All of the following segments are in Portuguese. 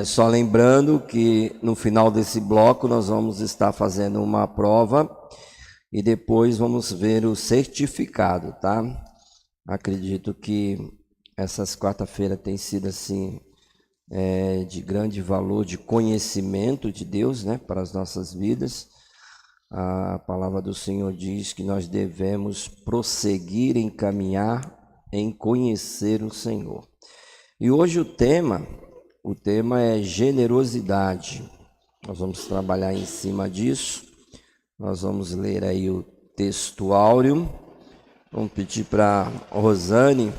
Só lembrando que no final desse bloco nós vamos estar fazendo uma prova e depois vamos ver o certificado, tá? Acredito que essas quarta-feira tem sido assim de grande valor de conhecimento de Deus, né, para as nossas vidas. A palavra do Senhor diz que nós devemos prosseguir em caminhar, em conhecer o Senhor. E hoje o tema é generosidade. Nós vamos trabalhar em cima disso. Nós vamos ler aí o texto áureo. Vamos pedir para Rosane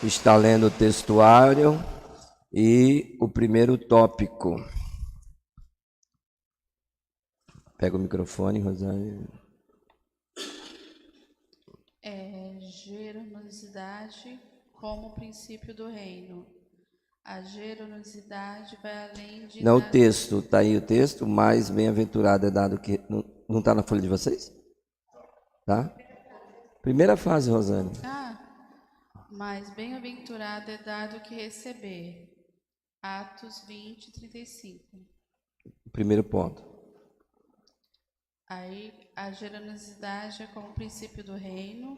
estar lendo o texto áureo e o primeiro tópico. Pega o microfone, Rosane. Generosidade como princípio do reino. A generosidade vai além de... Não, o texto, está aí o texto, mais bem-aventurado é dado que... Não está na folha de vocês? Tá? Primeira frase, Rosane. Mas bem-aventurado é dado que receber. Atos 20, 35. Primeiro ponto. Aí, a generosidade é como princípio do reino.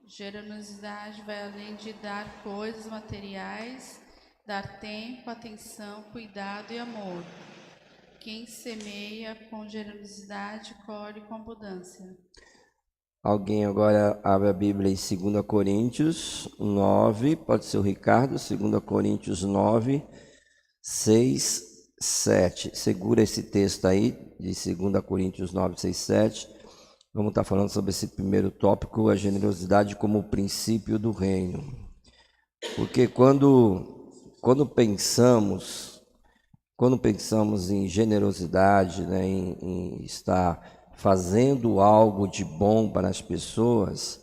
Generosidade vai além de dar coisas materiais, dar tempo, atenção, cuidado e amor. Quem semeia com generosidade, colhe com abundância. Alguém agora abre a Bíblia em 2 Coríntios 9, pode ser o Ricardo, 2 Coríntios 9, 6, 7. Segura esse texto aí, de 2 Coríntios 9, 6, 7. Vamos estar falando sobre esse primeiro tópico, a generosidade como princípio do reino. Porque quando pensamos em generosidade, né, em estar fazendo algo de bom para as pessoas,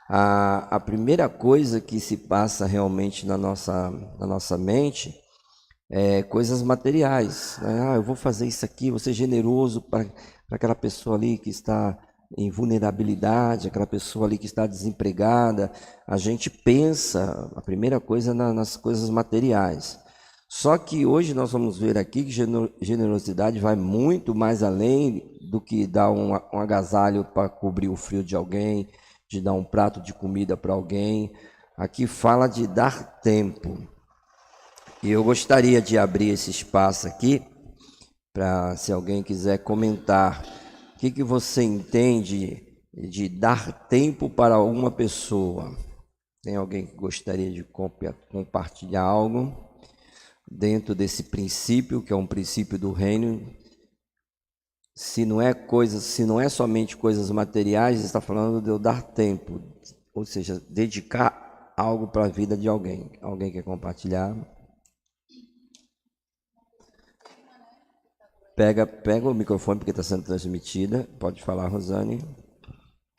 a primeira coisa que se passa realmente na nossa mente é coisas materiais, né? Eu vou fazer isso aqui, vou ser generoso para aquela pessoa ali que está em vulnerabilidade, aquela pessoa ali que está desempregada. A gente pensa, a primeira coisa, nas coisas materiais. Só que hoje nós vamos ver aqui que generosidade vai muito mais além do que dar um agasalho para cobrir o frio de alguém, de dar um prato de comida para alguém. Aqui fala de dar tempo. E eu gostaria de abrir esse espaço aqui para, se alguém quiser comentar, o que você entende de dar tempo para uma pessoa? Tem alguém que gostaria de compartilhar algo dentro desse princípio, que é um princípio do reino? Se não é somente coisas materiais, está falando de eu dar tempo, ou seja, dedicar algo para a vida de alguém. Alguém quer compartilhar? Pega o microfone porque está sendo transmitida. Pode falar, Rosane.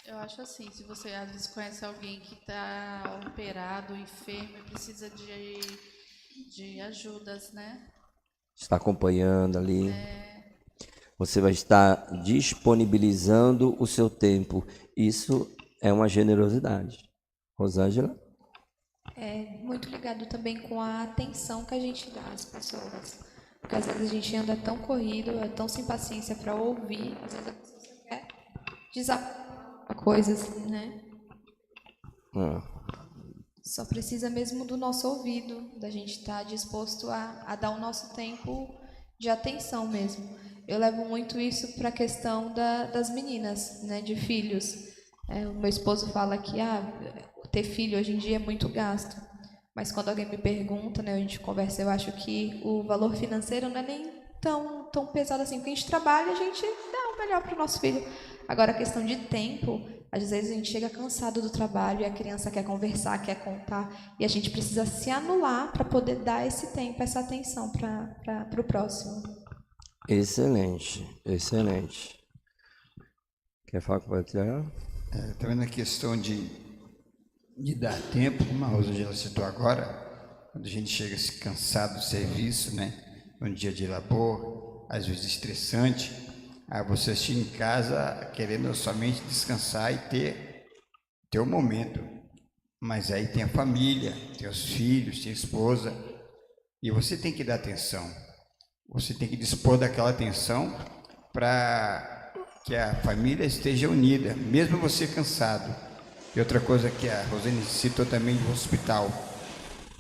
Eu acho assim, se você às vezes conhece alguém que está operado, enfermo e precisa de ajudas, né? Está acompanhando ali. Você vai estar disponibilizando o seu tempo. Isso é uma generosidade. Rosângela? É muito ligado também com a atenção que a gente dá às pessoas. Porque às vezes a gente anda tão corrido, é tão sem paciência para ouvir, às vezes a pessoa só quer desabafar coisas, né? Só precisa mesmo do nosso ouvido, da gente estar disposto a dar o nosso tempo de atenção mesmo. Eu levo muito isso para a questão das meninas, né, de filhos. O meu esposo fala que ter filho hoje em dia é muito gasto. Mas quando alguém me pergunta, né, a gente conversa, eu acho que o valor financeiro não é nem tão pesado assim. Porque a gente trabalha, a gente dá o melhor para o nosso filho. Agora, a questão de tempo, às vezes a gente chega cansado do trabalho e a criança quer conversar, quer contar. E a gente precisa se anular para poder dar esse tempo, essa atenção para o próximo. Excelente, excelente. Quer falar com o Patriarca? Também na questão de dar tempo, como a Rosângela citou agora, quando a gente chega cansado do serviço, né? Um dia de labor, às vezes estressante, aí você assiste em casa querendo somente descansar e ter um momento. Mas aí tem a família, tem os filhos, tem a esposa, E você tem que dar atenção. Você tem que dispor daquela atenção para que a família esteja unida, mesmo você cansado. E outra coisa que a Rosane citou também do hospital.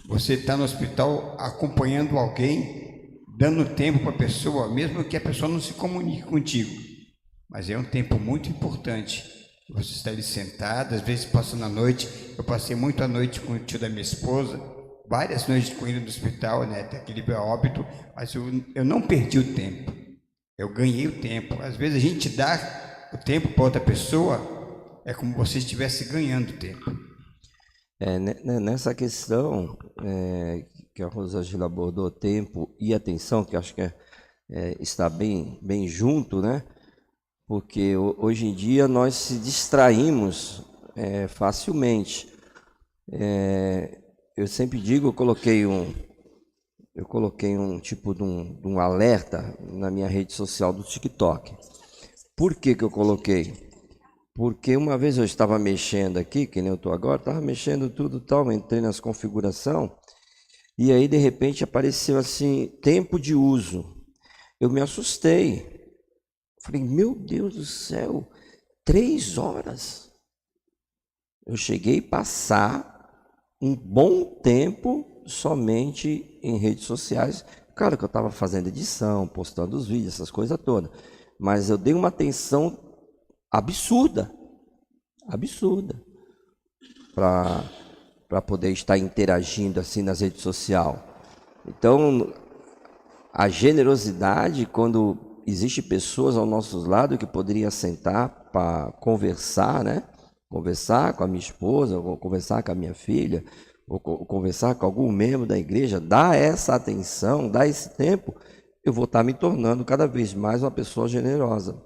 Você está no hospital acompanhando alguém, dando tempo para a pessoa, mesmo que a pessoa não se comunique contigo. Mas é um tempo muito importante. Você está ali sentado, às vezes passando a noite. Eu passei muito a noite com o tio da minha esposa, várias noites com ele no hospital, né, até que ele veio a óbito, mas eu não perdi o tempo. Eu ganhei o tempo. Às vezes a gente dá o tempo para outra pessoa, é como se estivesse ganhando tempo. Nessa questão que a Rosângela abordou, tempo e atenção, que acho que está bem junto, né? Porque hoje em dia nós se distraímos facilmente. Eu sempre digo, eu coloquei um tipo de um alerta na minha rede social do TikTok. Por que eu coloquei? Porque uma vez eu estava mexendo aqui, que nem eu estou agora, estava mexendo tudo tal, entrei nas configurações, e aí de repente apareceu assim, tempo de uso. Eu me assustei. Falei, meu Deus do céu, 3 horas. Eu cheguei a passar um bom tempo somente em redes sociais. Claro que eu estava fazendo edição, postando os vídeos, essas coisas todas. Mas eu dei uma atenção absurda para poder estar interagindo assim nas redes sociais. Então, a generosidade, quando existe pessoas ao nosso lado que poderiam sentar para conversar, né? Conversar com a minha esposa, ou conversar com a minha filha, ou conversar com algum membro da igreja, dar essa atenção, dar esse tempo, eu vou estar me tornando cada vez mais uma pessoa generosa.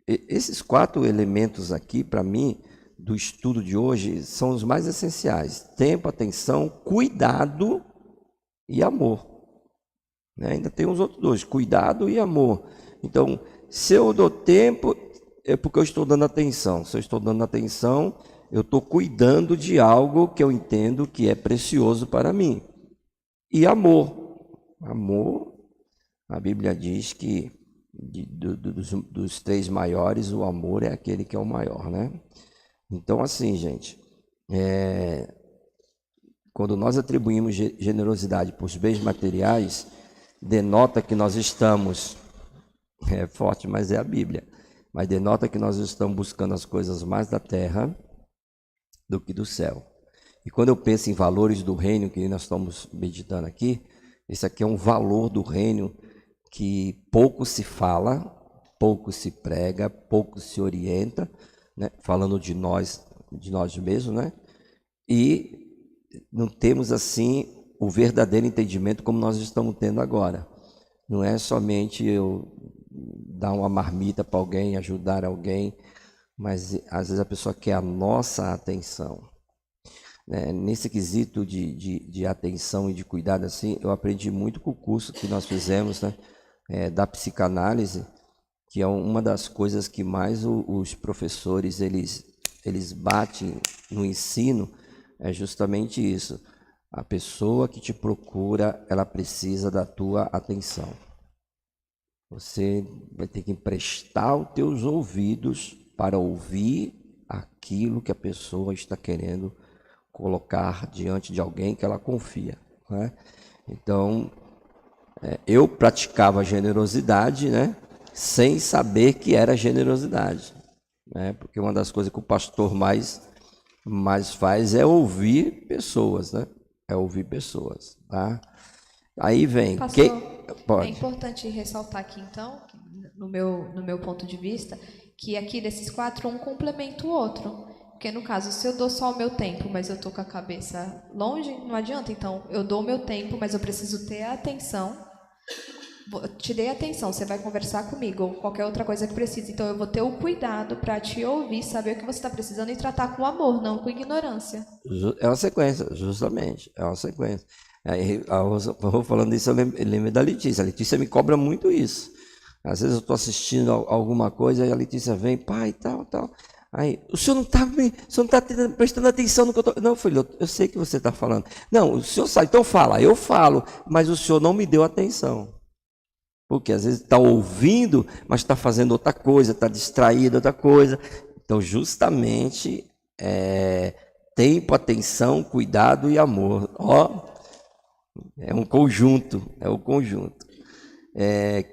Esses 4 elementos aqui, para mim, do estudo de hoje, são os mais essenciais: tempo, atenção, cuidado e amor. Ainda tem os outros 2, cuidado e amor. Então, se eu dou tempo, é porque eu estou dando atenção. Se eu estou dando atenção, eu estou cuidando de algo que eu entendo que é precioso para mim. E amor. Amor, a Bíblia diz que dos 3 maiores, o amor é aquele que é o maior, né? Então, assim, gente, quando nós atribuímos generosidade para os bens materiais, denota que nós estamos, é forte, mas é a Bíblia, mas denota que nós estamos buscando as coisas mais da terra do que do céu. E quando eu penso em valores do reino, que nós estamos meditando aqui, esse aqui é um valor do reino que pouco se fala, pouco se prega, pouco se orienta, né? Falando de nós mesmos, né? E não temos assim o verdadeiro entendimento como nós estamos tendo agora. Não é somente eu dar uma marmita para alguém, ajudar alguém, mas às vezes a pessoa quer a nossa atenção. Nesse quesito de atenção e de cuidado, assim, eu aprendi muito com o curso que nós fizemos, né, da psicanálise, que é uma das coisas que mais os professores eles batem no ensino, é justamente isso. A pessoa que te procura, ela precisa da tua atenção. Você vai ter que emprestar os teus ouvidos para ouvir aquilo que a pessoa está querendo colocar diante de alguém que ela confia, né? Então, eu praticava generosidade, né, sem saber que era generosidade, né? Porque uma das coisas que o pastor mais faz é ouvir pessoas, né? É ouvir pessoas, tá? Aí vem... Pastor, Pode. é importante ressaltar aqui, então, no meu ponto de vista, que aqui desses 4, um complementa o outro. Porque, no caso, se eu dou só o meu tempo, mas eu estou com a cabeça longe, não adianta. Então, eu dou o meu tempo, mas eu preciso ter a atenção. Te dei atenção, você vai conversar comigo, ou qualquer outra coisa que precise. Então, eu vou ter o cuidado para te ouvir, saber o que você está precisando e tratar com amor, não com ignorância. É uma sequência, justamente. É uma sequência. Aí, falando isso, eu lembro da Letícia. A Letícia me cobra muito isso. Às vezes eu estou assistindo alguma coisa e a Letícia vem, pai, tal. Aí, o senhor não está prestando atenção no que eu estou... Não, filho, eu sei que você está falando. Não, o senhor sabe, então fala, eu falo, mas o senhor não me deu atenção. Porque às vezes está ouvindo, mas está fazendo outra coisa, está distraído, outra coisa. Então, justamente, tempo, atenção, cuidado e amor. Ó, é um conjunto,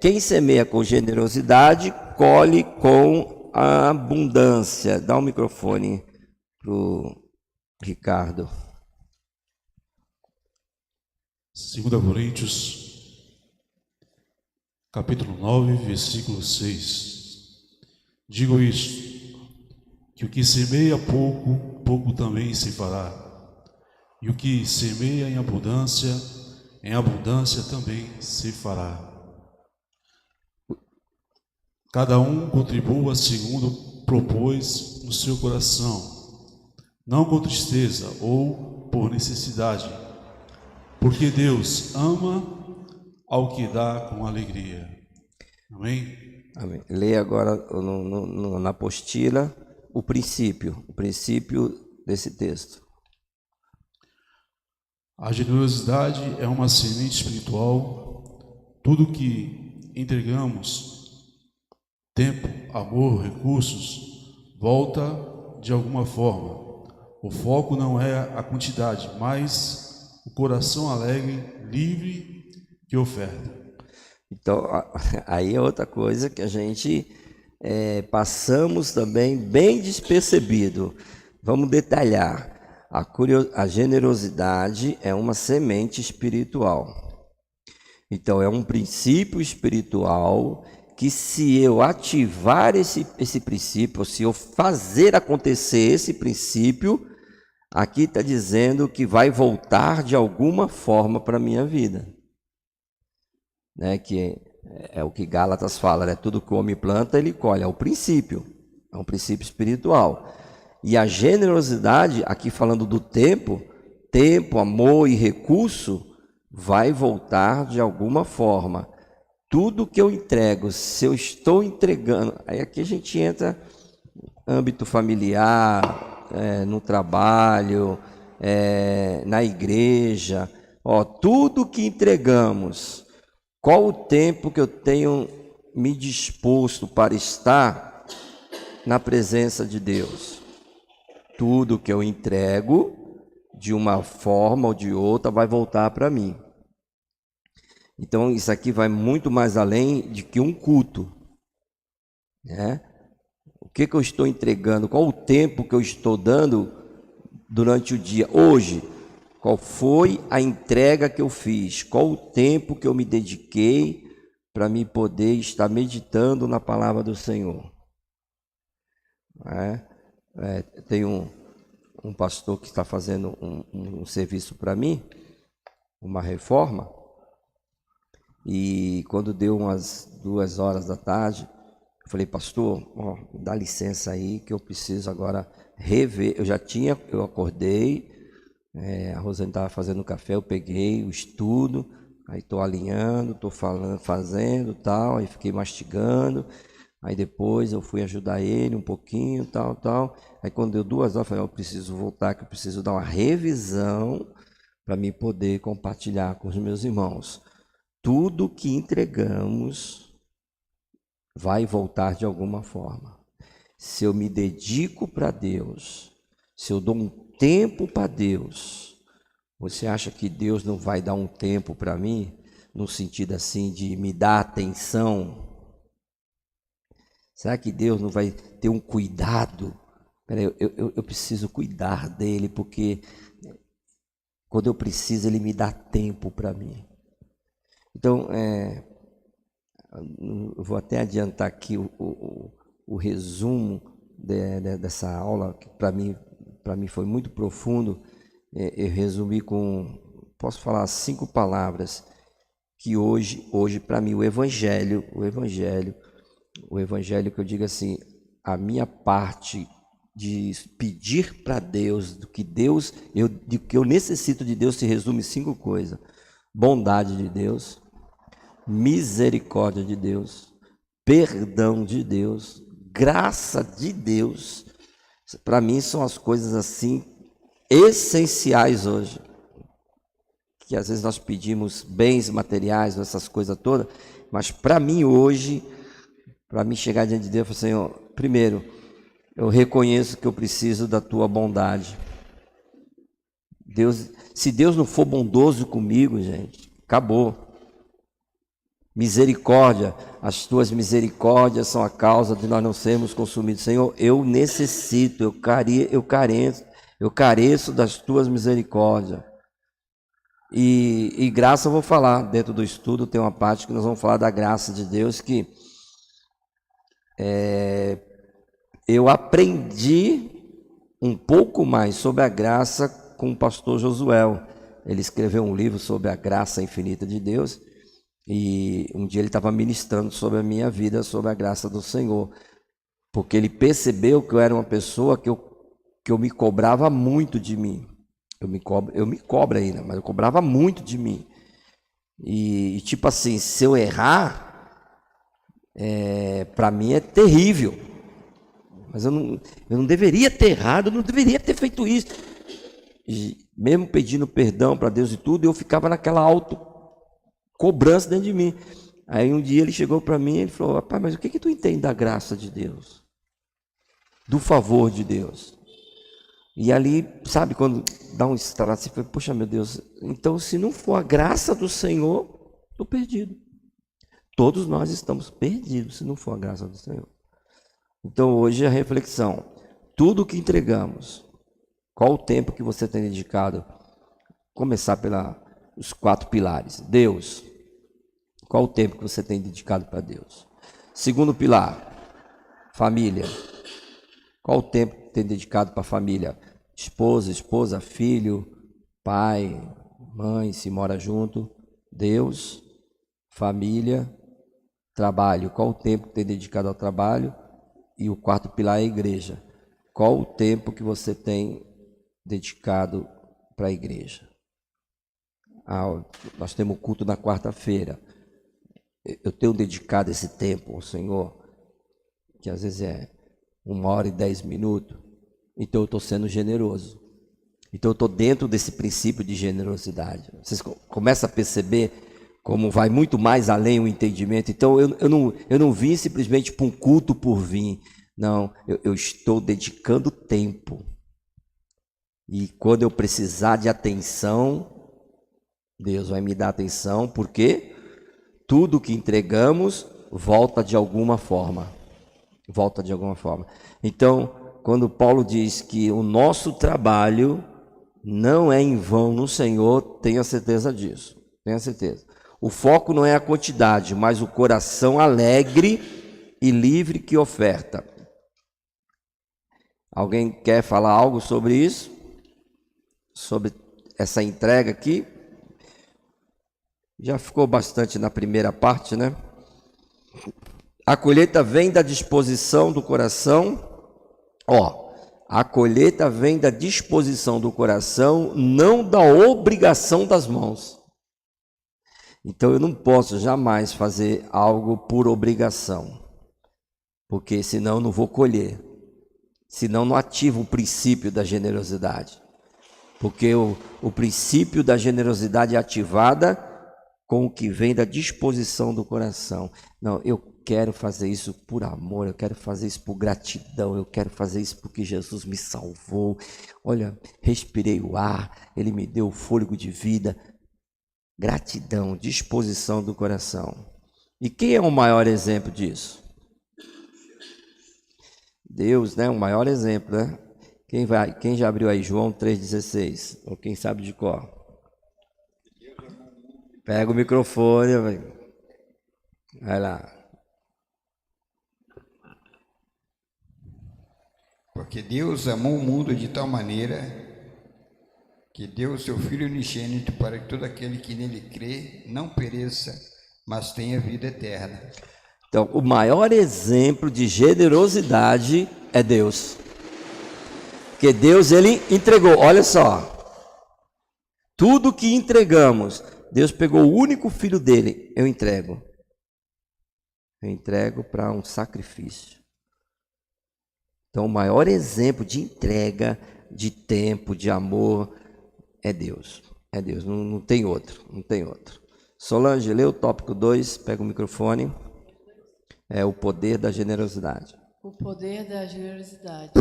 quem semeia com generosidade, colhe com a abundância. Dá o microfone para o Ricardo. 2 Coríntios, capítulo 9, versículo 6. Digo isto, que o que semeia pouco, pouco também se fará. E o que semeia em abundância também se fará. Cada um contribua segundo propôs no seu coração, não com tristeza ou por necessidade, porque Deus ama ao que dá com alegria. Amém? Amém. Leia agora na apostila o princípio desse texto. A generosidade é uma semente espiritual. Tudo que entregamos, tempo, amor, recursos, volta de alguma forma. O foco não é a quantidade, mas o coração alegre, livre que oferta. Então, aí é outra coisa que a gente passamos também bem despercebido. Vamos detalhar. A generosidade é uma semente espiritual. Então, é um princípio espiritual que, se eu ativar esse princípio, se eu fazer acontecer esse princípio, aqui está dizendo que vai voltar de alguma forma para a minha vida. Né? Que é o que Gálatas fala, né? Tudo que o homem planta, ele colhe. É um princípio espiritual. E a generosidade, aqui falando do tempo, amor e recurso, vai voltar de alguma forma. Tudo que eu entrego, se eu estou entregando, aí aqui a gente entra no âmbito familiar, no trabalho, na igreja, tudo que entregamos, qual o tempo que eu tenho me disposto para estar na presença de Deus? Tudo que eu entrego, de uma forma ou de outra, vai voltar para mim. Então, isso aqui vai muito mais além de que um culto, né? O que eu estou entregando? Qual o tempo que eu estou dando durante o dia? Hoje, qual foi a entrega que eu fiz? Qual o tempo que eu me dediquei para me poder estar meditando na palavra do Senhor? Tem um pastor que está fazendo um serviço para mim, uma reforma. E quando deu umas 2 horas da tarde, eu falei, pastor, dá licença aí que eu preciso agora rever. Eu acordei, a Rosane estava fazendo café, eu peguei o estudo, aí estou alinhando, estou fazendo tal, aí fiquei mastigando, aí depois eu fui ajudar ele um pouquinho, tal. Aí quando deu 2 horas, eu falei, eu preciso voltar, que eu preciso dar uma revisão para mim poder compartilhar com os meus irmãos. Tudo que entregamos vai voltar de alguma forma. Se eu me dedico para Deus, se eu dou um tempo para Deus, você acha que Deus não vai dar um tempo para mim? No sentido assim de me dar atenção? Será que Deus não vai ter um cuidado? Peraí, eu preciso cuidar dele, porque quando eu preciso, ele me dá tempo para mim. Então, eu vou até adiantar aqui o resumo dessa aula, que para mim foi muito profundo. Eu resumi posso falar 5 palavras, que hoje para mim o evangelho que eu digo assim, a minha parte de pedir para Deus, do que eu necessito de Deus, se resume em 5 coisas: bondade de Deus, misericórdia de Deus, perdão de Deus, graça de Deus Para mim são as coisas assim essenciais hoje. Que às vezes nós pedimos bens materiais, essas coisas todas, mas para mim hoje, para mim chegar diante de Deus, eu falo, Senhor, primeiro, eu reconheço que eu preciso da tua bondade. Deus, se Deus não for bondoso comigo, gente, acabou. Misericórdia, as tuas misericórdias são a causa de nós não sermos consumidos. Senhor, eu necessito, eu careço das tuas misericórdias. E graça eu vou falar, dentro do estudo tem uma parte que nós vamos falar da graça de Deus, que eu aprendi um pouco mais sobre a graça com o pastor Josuel. Ele escreveu um livro sobre a graça infinita de Deus, e um dia ele estava ministrando sobre a minha vida, sobre a graça do Senhor, porque ele percebeu que eu era uma pessoa que eu me cobrava muito de mim. Eu me cobro ainda, mas eu cobrava muito de mim. E tipo assim, se eu errar, para mim é terrível. Mas eu não deveria ter errado, eu não deveria ter feito isso. E mesmo pedindo perdão para Deus e tudo, eu ficava naquela autocobrança dentro de mim. Aí um dia ele chegou para mim e ele falou, rapaz, mas o que tu entende da graça de Deus? Do favor de Deus? E ali, sabe, quando dá um estralo assim, poxa, meu Deus, então se não for a graça do Senhor, estou perdido. Todos nós estamos perdidos se não for a graça do Senhor. Então hoje a reflexão, tudo que entregamos, qual o tempo que você tem dedicado? Começar pelos 4 pilares. Deus, qual o tempo que você tem dedicado para Deus? Segundo pilar, família. Qual o tempo que tem dedicado para a família? Esposa, filho, pai, mãe, se mora junto. Deus, família, trabalho. Qual o tempo que tem dedicado ao trabalho? E o 4º pilar é a igreja. Qual o tempo que você tem dedicado para a igreja? Nós temos culto na quarta-feira. Eu tenho dedicado esse tempo ao Senhor, que às vezes é 1h e 10 minutos. Então eu estou sendo generoso. Então eu estou dentro desse princípio de generosidade. Vocês começam a perceber como vai muito mais além o entendimento. Então eu não vim simplesmente para um culto por vir. Não, eu estou dedicando tempo. E quando eu precisar de atenção, Deus vai me dar atenção, porque tudo que entregamos volta de alguma forma. Volta de alguma forma. Então, quando Paulo diz que o nosso trabalho não é em vão no Senhor, tenha certeza disso. Tenha certeza. O foco não é a quantidade, mas o coração alegre e livre que oferta. Alguém quer falar algo sobre isso? Sobre essa entrega aqui? Já ficou bastante na primeira parte, né? A colheita vem da disposição do coração. A colheita vem da disposição do coração, não da obrigação das mãos. Então eu não posso jamais fazer algo por obrigação, porque senão eu não vou colher, senão não ativo o princípio da generosidade, porque o princípio da generosidade é ativada com o que vem da disposição do coração. Não, eu quero fazer isso por amor, eu quero fazer isso por gratidão, eu quero fazer isso porque Jesus me salvou. Olha, respirei o ar, Ele me deu o fôlego de vida. Gratidão, disposição do coração. E quem é o maior exemplo disso? Deus, né? O maior exemplo, né? Quem já abriu aí João 3,16? Ou quem sabe de cor? Pega o microfone, vai lá. Porque Deus amou o mundo de tal maneira que deu o seu Filho unigênito para que todo aquele que nele crê não pereça, mas tenha vida eterna. Então, o maior exemplo de generosidade é Deus. Porque Deus, Ele entregou, olha só, tudo que entregamos, Deus pegou o único filho dele, eu entrego para um sacrifício. Então, o maior exemplo de entrega, de tempo, de amor, é Deus. É Deus, não tem outro, não tem outro. Solange, lê o tópico 2, pega o microfone. É o poder da generosidade. O poder da generosidade.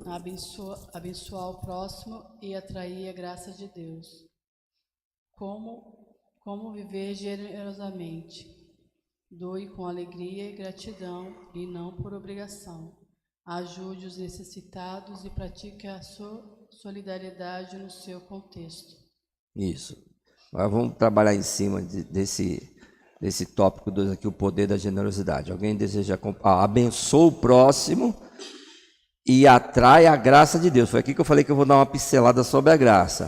Abençoar o próximo e atrair a graça de Deus. Como viver generosamente. Doe com alegria e gratidão e não por obrigação. Ajude os necessitados e pratique a solidariedade no seu contexto. Isso. Agora vamos trabalhar em cima desse tópico 2 aqui, o poder da generosidade. Alguém deseja abençoa o próximo e atrai a graça de Deus. Foi aqui que eu falei que eu vou dar uma pincelada sobre a graça.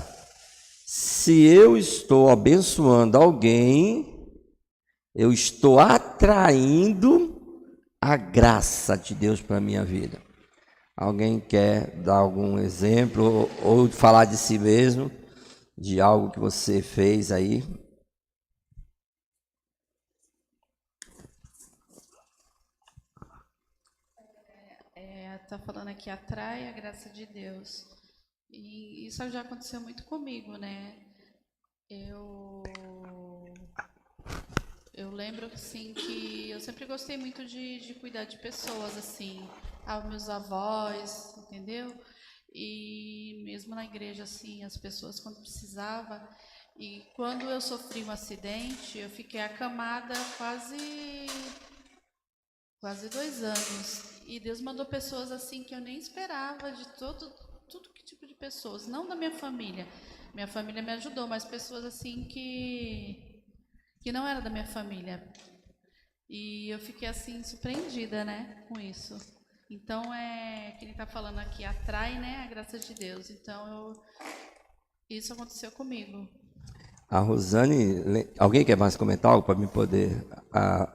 Se eu estou abençoando alguém, eu estou atraindo a graça de Deus para a minha vida. Alguém quer dar algum exemplo ou falar de si mesmo, de algo que você fez aí? Está falando aqui, atrai a graça de Deus. E isso já aconteceu muito comigo, né? Eu lembro, assim, que eu sempre gostei muito de cuidar de pessoas, assim, meus avós, entendeu? E mesmo na igreja, assim, as pessoas quando precisava. E quando eu sofri um acidente, eu fiquei acamada quase 2 anos. E Deus mandou pessoas assim que eu nem esperava, de tudo que tipo de pessoas, não da minha família. Minha família me ajudou, mas pessoas assim que não era da minha família. E eu fiquei assim surpreendida, né, com isso. Então quem está falando aqui atrai, né, a graça de Deus. Então isso aconteceu comigo. A Rosane, alguém quer mais comentar algo para mim poder? A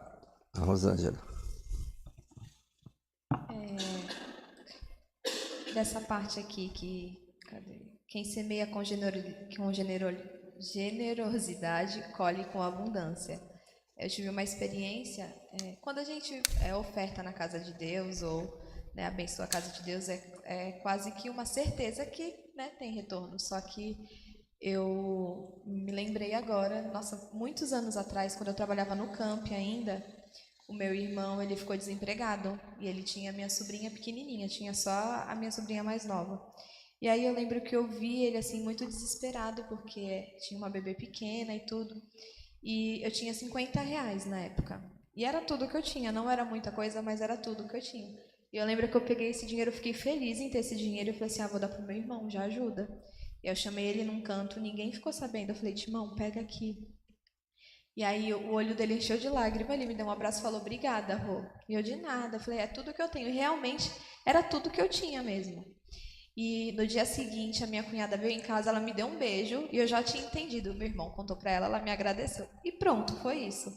Rosângela. Dessa parte aqui quem semeia com generosidade colhe com abundância. Eu tive uma experiência, quando a gente oferta na casa de Deus ou, né, abençoa a casa de Deus, é quase que uma certeza que, né, tem retorno. Só que eu me lembrei agora, nossa, muitos anos atrás, quando eu trabalhava no camp ainda, o meu irmão, ele ficou desempregado e ele tinha a minha sobrinha pequenininha, tinha só a minha sobrinha mais nova. E aí eu lembro que eu vi ele assim muito desesperado porque tinha uma bebê pequena e tudo. E eu tinha R$50 na época. E era tudo que eu tinha, não era muita coisa, mas era tudo que eu tinha. E eu lembro que eu peguei esse dinheiro, eu fiquei feliz em ter esse dinheiro e falei assim, vou dar pro meu irmão, já ajuda. E eu chamei ele num canto, ninguém ficou sabendo. Eu falei, Timão, pega aqui. E aí o olho dele encheu de lágrima, ele me deu um abraço e falou, obrigada, Rô. E eu de nada, eu falei, é tudo que eu tenho. E realmente era tudo que eu tinha mesmo. E no dia seguinte, a minha cunhada veio em casa, ela me deu um beijo e eu já tinha entendido. Meu irmão contou para ela, ela me agradeceu. E pronto, foi isso.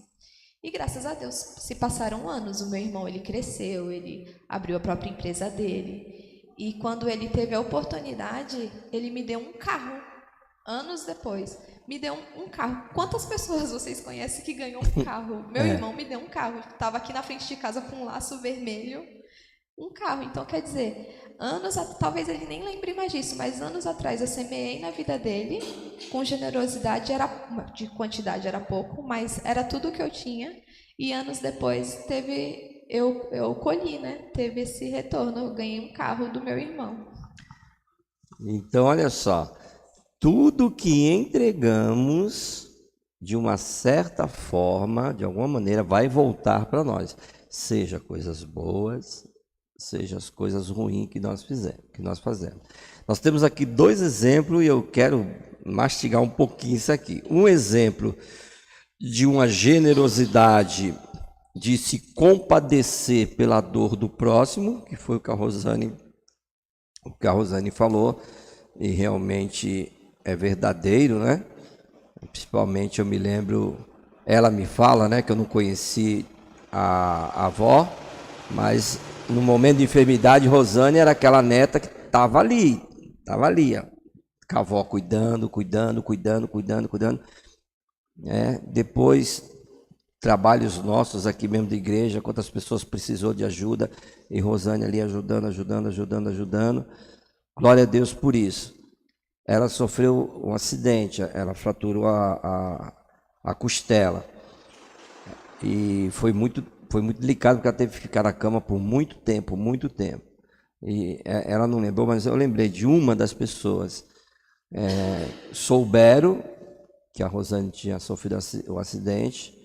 E graças a Deus, se passaram anos, o meu irmão, ele cresceu, ele abriu a própria empresa dele. E quando ele teve a oportunidade, ele me deu um carro, anos depois. Me deu um carro. Quantas pessoas vocês conhecem que ganham um carro? Meu irmão me deu um carro. Estava aqui na frente de casa com um laço vermelho. Um carro. Então, quer dizer, talvez ele nem lembre mais disso, mas anos atrás eu semeei na vida dele, com generosidade, de quantidade era pouco, mas era tudo que eu tinha. E anos depois eu colhi, né? Teve esse retorno. Eu ganhei um carro do meu irmão. Então, olha só. Tudo que entregamos, de uma certa forma, de alguma maneira, vai voltar para nós. Seja coisas boas, seja as coisas ruins que nós fazemos. Nós temos aqui 2 exemplos e eu quero mastigar um pouquinho isso aqui. Um exemplo de uma generosidade, de se compadecer pela dor do próximo, que foi o que a Rosane falou, e realmente é verdadeiro, né? Principalmente eu me lembro, ela me fala, né, que eu não conheci a avó, mas no momento de enfermidade, Rosane era aquela neta que estava ali, ó, com a avó cuidando. Depois trabalhos nossos aqui mesmo de igreja, quantas pessoas precisou de ajuda, e Rosane ali ajudando. Glória a Deus por isso. Ela sofreu um acidente, ela fraturou a costela. E foi muito delicado, porque ela teve que ficar na cama por muito tempo. E ela não lembrou, mas eu lembrei de uma das pessoas. Souberam que a Rosane tinha sofrido o acidente.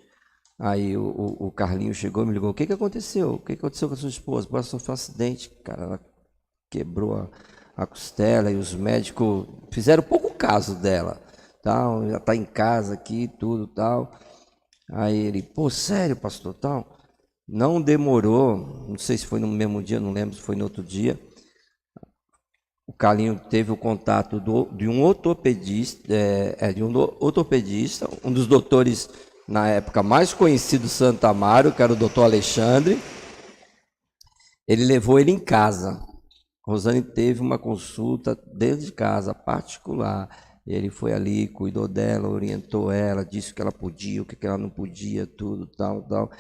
Aí o Carlinho chegou e me ligou: o que aconteceu? O que aconteceu com a sua esposa? Ela sofreu um acidente, cara, ela quebrou a costela, e os médicos fizeram pouco caso dela, tal, já está em casa aqui, tudo, tal. Aí ele: pô, sério, pastor, tal? Não demorou, não sei se foi no mesmo dia, não lembro se foi no outro dia. O Carlinho teve o contato de um ortopedista, um dos doutores na época mais conhecido de Santo Amaro, que era o doutor Alexandre. Ele levou ele em casa. Rosane teve uma consulta dentro de casa, particular. Ele foi ali, cuidou dela, orientou ela, disse o que ela podia, o que ela não podia, tudo, tal.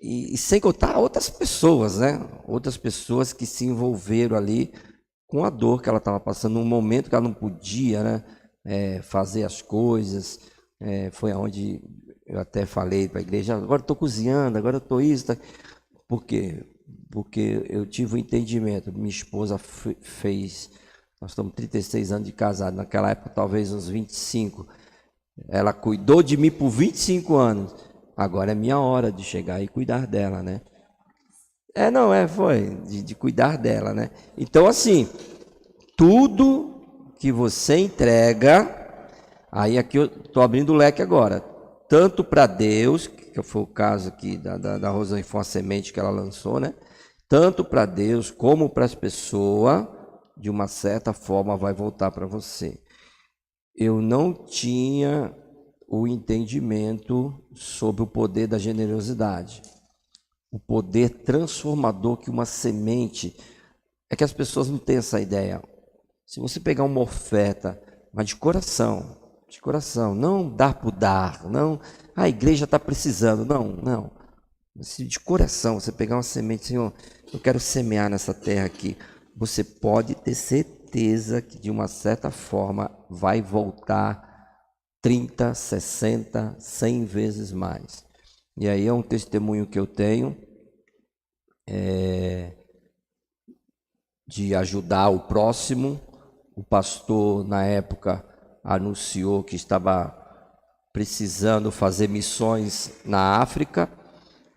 E sem contar outras pessoas, né? Outras pessoas que se envolveram ali com a dor que ela estava passando, num momento que ela não podia, né? Fazer as coisas. Foi onde eu até falei para a igreja: agora estou cozinhando, agora estou isso. Tá? Por quê? Porque eu tive o entendimento. Minha esposa fez, nós estamos 36 anos de casado, naquela época talvez uns 25. Ela cuidou de mim por 25 anos. Agora é minha hora de chegar e cuidar dela, né? Foi de cuidar dela, né? Então, assim, tudo que você entrega, aí aqui eu estou abrindo o leque agora, tanto para Deus, que foi o caso aqui da Rosane, foi uma semente que ela lançou, né? Tanto para Deus como para as pessoas, de uma certa forma vai voltar para você. Eu não tinha o entendimento sobre o poder da generosidade, o poder transformador que uma semente... É que as pessoas não têm essa ideia. Se você pegar uma oferta, mas de coração, não dar por dar, não, a igreja está precisando, não. Se de coração você pegar uma semente: Senhor, eu quero semear nessa terra aqui, você pode ter certeza que de uma certa forma vai voltar 30, 60, 100 vezes mais. E aí é um testemunho que eu tenho de ajudar o próximo. O pastor, na época, anunciou que estava precisando fazer missões na África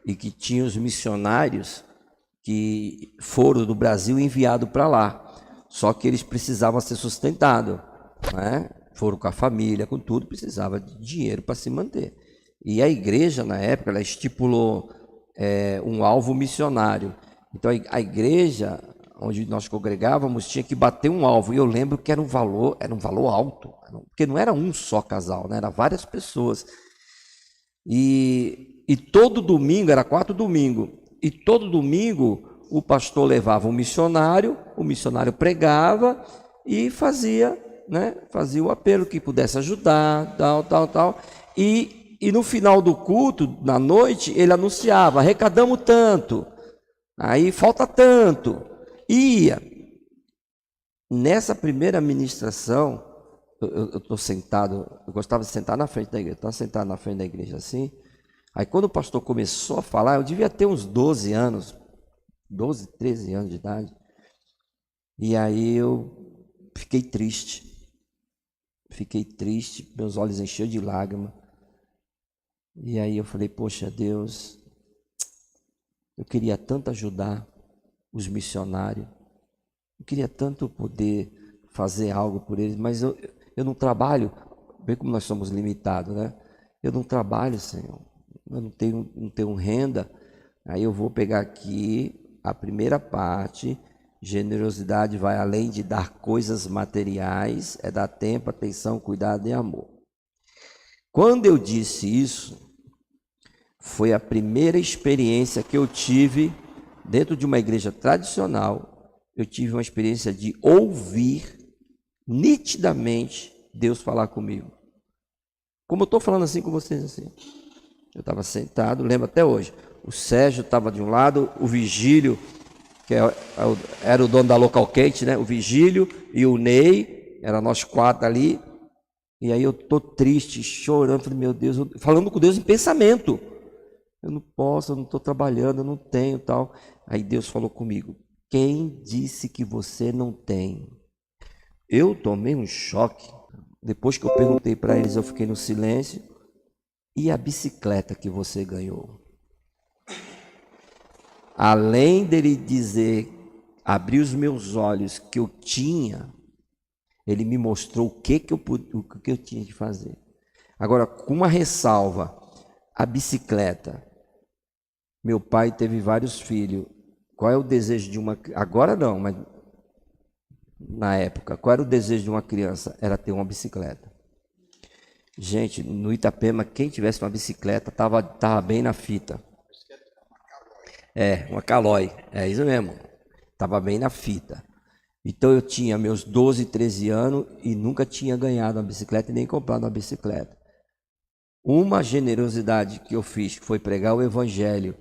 e que tinha os missionários que foram do Brasil enviados para lá. Só que eles precisavam ser sustentados, né? Foram com a família, com tudo, precisava de dinheiro para se manter. E a igreja, na época, ela estipulou um alvo missionário. Então, a igreja onde nós congregávamos tinha que bater um alvo. E eu lembro que era um valor alto, porque não era um só casal, né? Era várias pessoas. E todo domingo, era 4 domingos, e todo domingo o pastor levava um missionário, o missionário pregava e fazia o apelo que pudesse ajudar, tal. E no final do culto, na noite, ele anunciava: arrecadamos tanto, aí falta tanto. Ia. Nessa primeira ministração, eu estou sentado, eu gostava de sentar na frente da igreja, estava sentado na frente da igreja assim. Aí quando o pastor começou a falar, eu devia ter uns 12 anos, 12, 13 anos de idade. E aí eu fiquei triste, meus olhos encheram de lágrimas. E aí eu falei: poxa, Deus, eu queria tanto ajudar os missionários, eu queria tanto poder fazer algo por eles, mas eu não trabalho, vê como nós somos limitados, né? Eu não trabalho, Senhor, eu não tenho renda. Aí eu vou pegar aqui a primeira parte: generosidade vai além de dar coisas materiais, é dar tempo, atenção, cuidado e amor. Quando eu disse isso, foi a primeira experiência que eu tive dentro de uma igreja tradicional. Eu tive uma experiência de ouvir nitidamente Deus falar comigo. Como eu estou falando assim com vocês assim. Eu estava sentado, lembro até hoje. O Sérgio estava de um lado, o Vigílio, que era o dono da Local Quente, né? O Vigílio e o Ney, eram nós 4 ali. E aí eu tô triste, chorando, falei, meu Deus, falando com Deus em pensamento. Eu não posso, eu não estou trabalhando, eu não tenho tal. Aí Deus falou comigo, quem disse que você não tem? Eu tomei um choque. Depois que eu perguntei para eles, eu fiquei no silêncio. E a bicicleta que você ganhou? Além dele dizer, abrir os meus olhos que eu tinha, ele me mostrou o que eu tinha que fazer. Agora, com uma ressalva, a bicicleta. Meu pai teve vários filhos. Qual é o desejo de uma... Agora não, mas na época, qual era o desejo de uma criança? Era ter uma bicicleta. Gente, no Itapema, quem tivesse uma bicicleta tava bem na fita. Uma Caloi, é isso mesmo. Tava bem na fita. Então eu tinha meus 12, 13 anos e nunca tinha ganhado uma bicicleta e nem comprado uma bicicleta. Uma generosidade que eu fiz, que foi pregar o evangelho.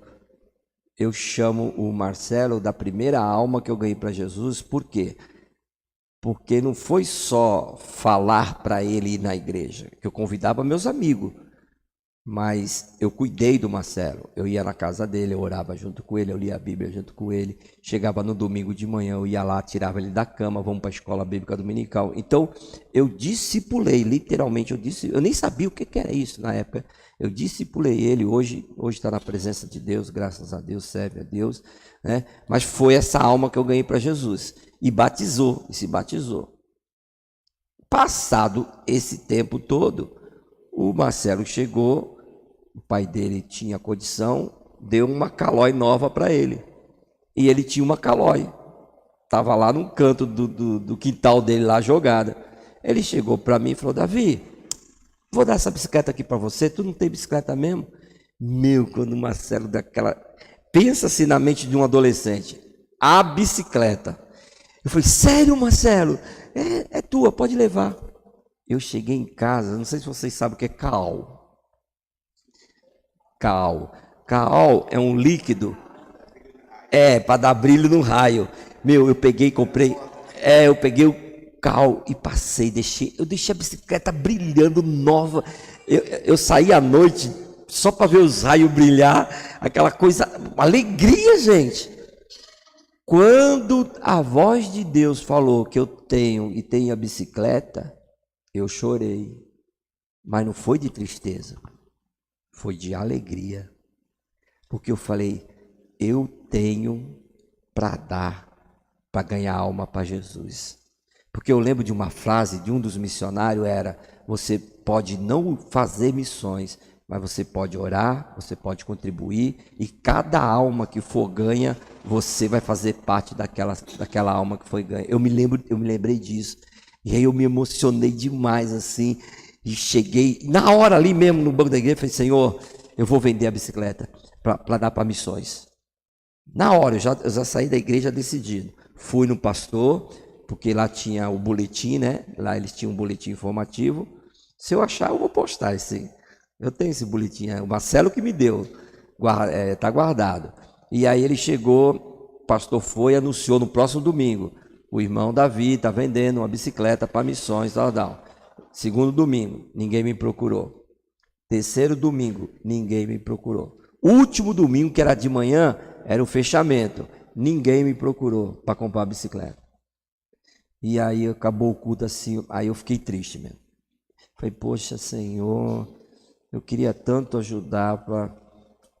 Eu chamo o Marcelo da primeira alma que eu ganhei para Jesus. Por quê? Porque não foi só falar para ele ir na igreja, que eu convidava meus amigos, mas eu cuidei do Marcelo. Eu ia na casa dele, eu orava junto com ele, eu lia a Bíblia junto com ele. Chegava no domingo de manhã, eu ia lá, tirava ele da cama, vamos para a escola bíblica dominical. Então, eu discipulei, literalmente, eu nem sabia o que era isso na época. Eu discipulei ele, hoje está na presença de Deus, graças a Deus, serve a Deus, né? Mas foi essa alma que eu ganhei para Jesus. E se batizou. Passado esse tempo todo, o Marcelo chegou, o pai dele tinha condição, deu uma Caloi nova para ele. E ele tinha uma Caloi. Estava lá num canto do quintal dele, lá jogada. Ele chegou para mim e falou, Davi, vou dar essa bicicleta aqui para você, tu não tem bicicleta mesmo? Meu, quando o Marcelo daquela... Pensa-se na mente de um adolescente, a bicicleta. Eu falei, sério, Marcelo? É tua, pode levar. Eu cheguei em casa, não sei se vocês sabem o que é caol. Caol é um líquido, para dar brilho no raio. Meu, eu peguei o caol e passei, eu deixei a bicicleta brilhando nova. Eu saí à noite só para ver os raios brilhar, aquela coisa, alegria, gente. Quando a voz de Deus falou que eu tenho a bicicleta, eu chorei. Mas não foi de tristeza, foi de alegria. Porque eu falei, eu tenho para dar, para ganhar alma para Jesus. Porque eu lembro de uma frase de um dos missionários, era, você pode não fazer missões, mas você pode orar, você pode contribuir, e cada alma que for ganha, você vai fazer parte daquela alma que foi ganha. Eu me lembrei disso, e aí eu me emocionei demais, assim, e cheguei, na hora ali mesmo, no banco da igreja, falei, Senhor, eu vou vender a bicicleta para dar para missões. Na hora, eu já saí da igreja decidido. Fui no pastor, porque lá tinha o boletim, né? Lá eles tinham um boletim informativo. Se eu achar, eu vou postar esse. Eu tenho esse boletim, o Marcelo que me deu, está guardado. E aí ele chegou, o pastor foi e anunciou no próximo domingo, o irmão Davi está vendendo uma bicicleta para missões, tal. Segundo domingo, ninguém me procurou. Terceiro domingo, ninguém me procurou. Último domingo, que era de manhã, era o fechamento. Ninguém me procurou para comprar a bicicleta. E aí acabou o culto assim, aí eu fiquei triste mesmo. Falei, poxa, Senhor, eu queria tanto ajudar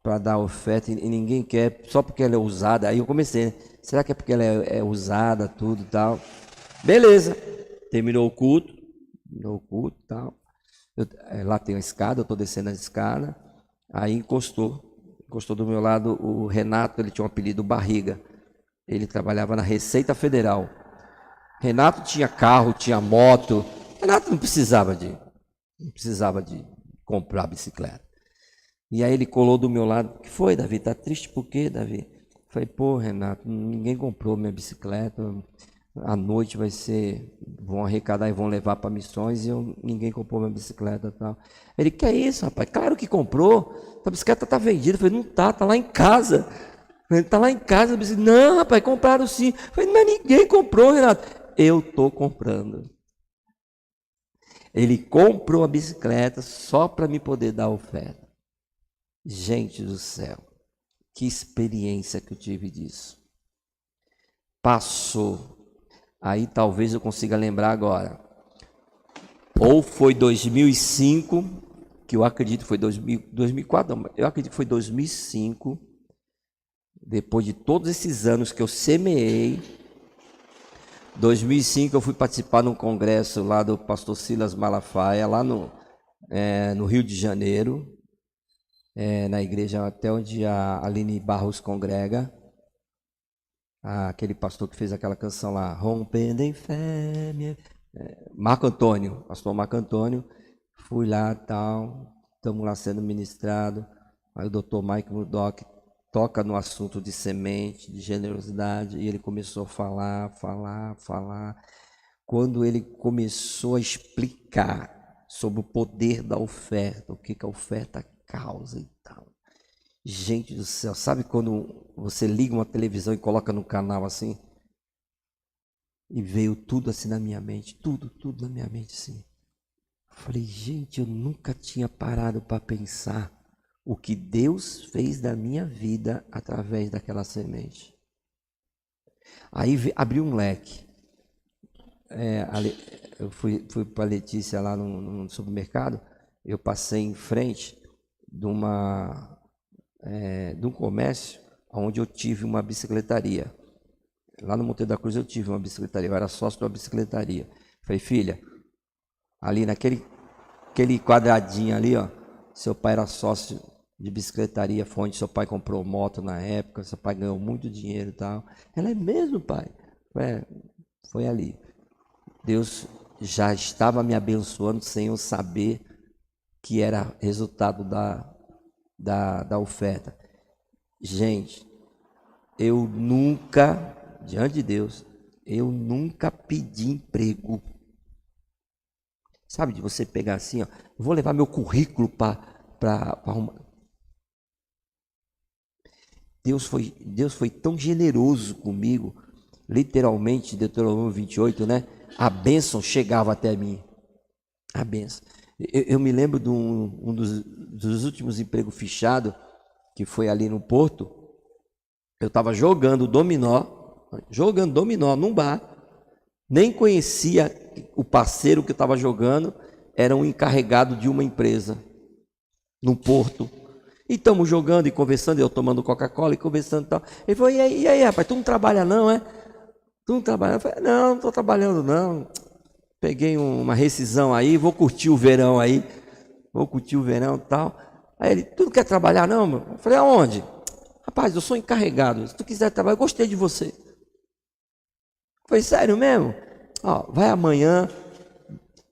para dar oferta e ninguém quer, só porque ela é usada. Aí eu comecei, né? Será que é porque ela é usada, tudo e tal? Beleza, terminou o culto e tal. Lá tem uma escada, eu estou descendo a escada, aí encostou do meu lado o Renato, ele tinha um apelido Barriga, ele trabalhava na Receita Federal. Renato tinha carro, tinha moto, Renato não precisava de comprar bicicleta. E aí ele colou do meu lado, o que foi, Davi? Tá triste por quê, Davi? Falei, pô, Renato, ninguém comprou minha bicicleta. à noite vão arrecadar e vão levar para missões, e ninguém comprou minha bicicleta e tal. Ele, que é isso, rapaz? Claro que comprou, a bicicleta está vendida. Eu falei, não tá lá em casa. Está lá em casa. Não, rapaz, compraram sim. Eu falei, mas ninguém comprou, Renato. Eu estou comprando. Ele comprou a bicicleta só para me poder dar a oferta. Gente do céu, que experiência que eu tive disso. Passou. Aí talvez eu consiga lembrar agora. Ou foi 2005, que eu acredito que foi 2004, não, eu acredito que foi 2005, depois de todos esses anos que eu semeei. 2005 eu fui participar de um congresso lá do pastor Silas Malafaia, lá no Rio de Janeiro, na igreja até onde a Aline Barros congrega. Aquele pastor que fez aquela canção lá, Rompendo em Fé, Marco Antônio, pastor Marco Antônio. Fui lá e tal, estamos lá sendo ministrado. Aí o doutor Mike Murdock toca no assunto de semente, de generosidade, e ele começou a falar. Quando ele começou a explicar sobre o poder da oferta, o que a oferta causa e tal. Gente do céu, sabe quando você liga uma televisão e coloca no canal assim? E veio tudo assim na minha mente, tudo na minha mente assim. Falei, gente, eu nunca tinha parado para pensar o que Deus fez da minha vida através daquela semente. Aí abriu um leque. Eu fui para a Letícia lá no supermercado, eu passei em frente de um comércio onde eu tive uma bicicletaria. Lá no Monteiro da Cruz eu tive uma bicicletaria, eu era sócio de uma bicicletaria. Falei, filha, ali naquele quadradinho ali, ó, seu pai era sócio de bicicletaria, foi onde seu pai comprou moto na época, seu pai ganhou muito dinheiro e tal. Ela, é mesmo, pai? Foi ali. Deus já estava me abençoando sem eu saber que era resultado da oferta. Gente, eu nunca, diante de Deus, eu nunca pedi emprego. Sabe, de você pegar assim, ó, vou levar meu currículo para arrumar. Deus foi tão generoso comigo, literalmente, Deuteronômio 28, né? A bênção chegava até mim. A bênção. Eu me lembro de um dos últimos empregos fechados, que foi ali no Porto. Eu estava jogando dominó num bar. Nem conhecia o parceiro que estava jogando, era um encarregado de uma empresa no Porto. E estamos jogando e conversando, eu tomando Coca-Cola e conversando e tal. Ele falou, e aí, rapaz, tu não trabalha não, é? Tu não trabalha? Eu falei, não estou trabalhando não. Peguei uma rescisão aí, vou curtir o verão aí. E tal. Aí ele, tu não quer trabalhar não, meu? Eu falei, aonde? Rapaz, eu sou encarregado, se tu quiser trabalhar, eu gostei de você. Foi sério mesmo? Ó, vai amanhã,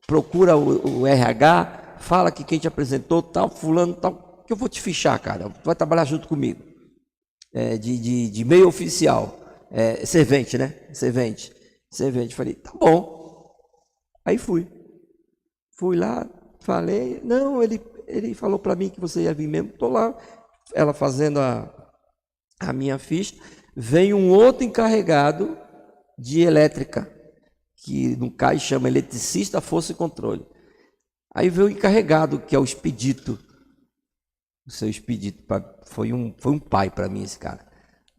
procura o RH, fala que quem te apresentou, tal, fulano, tal, que eu vou te fichar, cara. Tu vai trabalhar junto comigo. De meio oficial. Servente, né? Servente. Falei, tá bom. Aí fui lá, falei, não, ele falou para mim que você ia vir mesmo, tô lá, ela fazendo a minha ficha, vem um outro encarregado de elétrica, que no CAI chama eletricista, força e controle. Aí veio o encarregado, que é o expedito, o seu expedito, foi um pai para mim esse cara.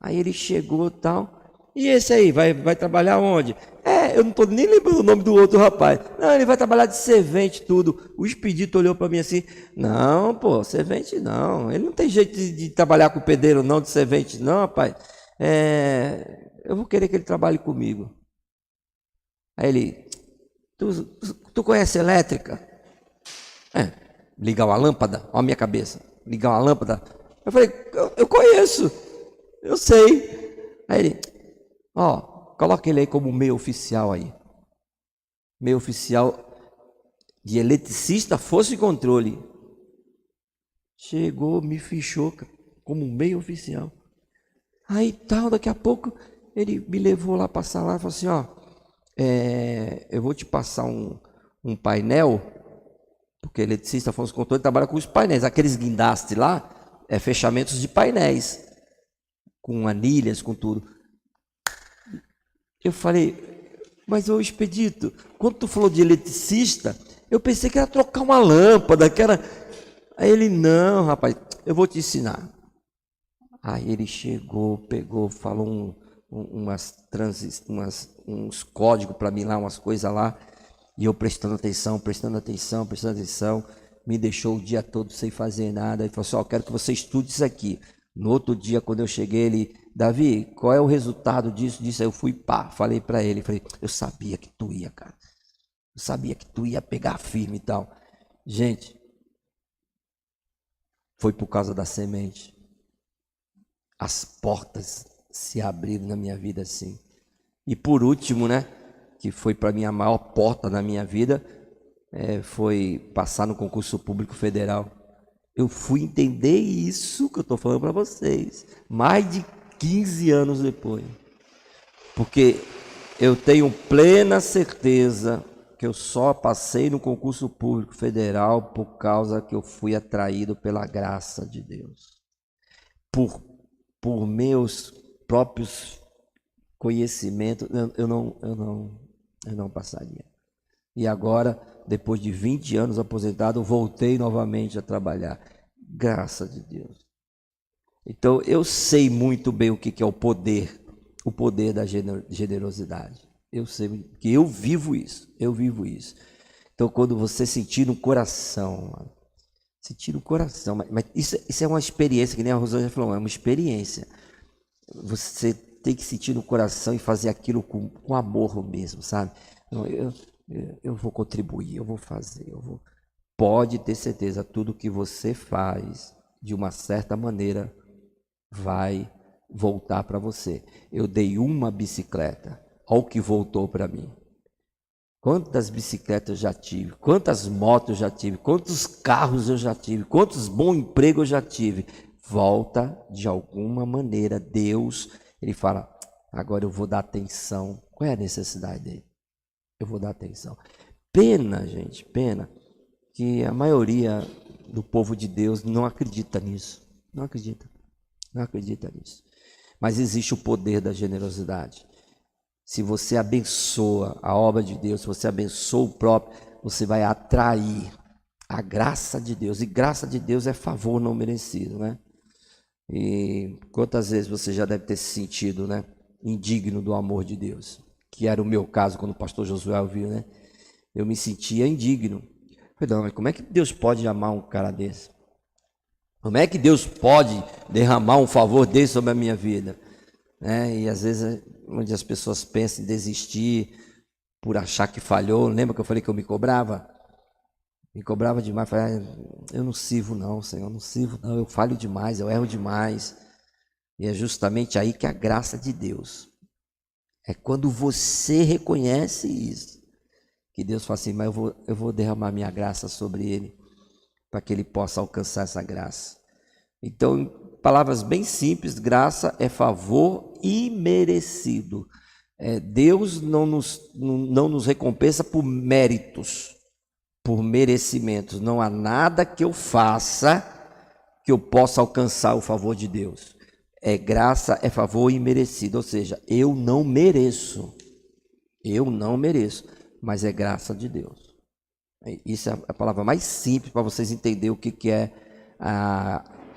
Aí ele chegou e tal, e esse aí, vai trabalhar onde? Eu não estou nem lembrando o nome do outro rapaz. Não, ele vai trabalhar de servente, tudo. O expedito olhou para mim assim, não, pô, servente não. Ele não tem jeito de trabalhar com pedreiro não, de servente não, rapaz. Eu vou querer que ele trabalhe comigo. Aí ele, tu conhece elétrica? Ligar uma lâmpada? Olha a minha cabeça. Ligar uma lâmpada? Eu falei, eu conheço, eu sei. Aí ele, coloca ele aí como meio oficial aí. Meio oficial de eletricista, força e controle. Chegou, me fichou como meio oficial. Aí tal, daqui a pouco ele me levou lá para a sala e falou assim, eu vou te passar um painel, porque eletricista, Afonso Controle, trabalha com os painéis. Aqueles guindastes lá, fechamentos de painéis, com anilhas, com tudo. Eu falei, mas ô Expedito, quando tu falou de eletricista, eu pensei que era trocar uma lâmpada, que era... Aí ele, não, rapaz, eu vou te ensinar. Aí ele chegou, pegou, falou uns códigos para mim lá, umas coisas lá, e eu prestando atenção, me deixou o dia todo sem fazer nada. Ele falou assim, quero que você estude isso aqui. No outro dia, quando eu cheguei, ele, Davi, qual é o resultado disso? Aí eu fui, falei para ele, eu sabia que tu ia, cara. Eu sabia que tu ia pegar firme e tal. Gente, foi por causa da semente. As portas se abriram na minha vida assim. E por último, né, que foi para mim a maior porta na minha vida, foi passar no concurso público federal. Eu fui entender isso que eu estou falando para vocês, mais de 15 anos depois. Porque eu tenho plena certeza que eu só passei no concurso público federal por causa que eu fui atraído pela graça de Deus. Por meus próprios conhecimentos, eu não passaria. E agora, depois de 20 anos aposentado, eu voltei novamente a trabalhar. Graça de Deus. Então, eu sei muito bem o que é o poder da generosidade. Eu sei, que eu vivo isso. Então, quando você sentir no coração, mas isso é uma experiência, que nem a Rosângela falou, é uma experiência. Você tem que sentir no coração e fazer aquilo com amor mesmo, sabe? Eu vou contribuir, eu vou fazer, Pode ter certeza, tudo que você faz, de uma certa maneira, vai voltar para você. Eu dei uma bicicleta, olha o que voltou para mim. Quantas bicicletas eu já tive, quantas motos eu já tive, quantos carros eu já tive, quantos bons empregos eu já tive. Volta de alguma maneira. Deus, ele fala, agora eu vou dar atenção. Qual é a necessidade dele? Eu vou dar atenção. Pena, gente, pena, que a maioria do povo de Deus não acredita nisso. Não acredita nisso. Mas existe o poder da generosidade. Se você abençoa a obra de Deus, se você abençoa o próprio, você vai atrair a graça de Deus. E graça de Deus é favor não merecido, né? E quantas vezes você já deve ter se sentido, né, indigno do amor de Deus? Que era o meu caso quando o pastor Josué viu, né? Eu me sentia indigno. Falei, não, mas como é que Deus pode amar um cara desse? Como é que Deus pode derramar um favor desse sobre a minha vida? E às vezes, onde as pessoas pensam em desistir por achar que falhou, lembra que eu falei que eu me cobrava? Me cobrava demais, falei, eu não sirvo não, Senhor, não sirvo não, eu falho demais, eu erro demais. E é justamente aí que a graça de Deus, é quando você reconhece isso, que Deus fala assim, mas eu vou derramar minha graça sobre ele, para que ele possa alcançar essa graça. Então, em palavras bem simples, graça é favor imerecido. Deus não nos recompensa por méritos, por merecimentos. Não há nada que eu faça que eu possa alcançar o favor de Deus. Graça é favor imerecido, ou seja, eu não mereço, mas é graça de Deus. Isso é a palavra mais simples para vocês entenderem o que é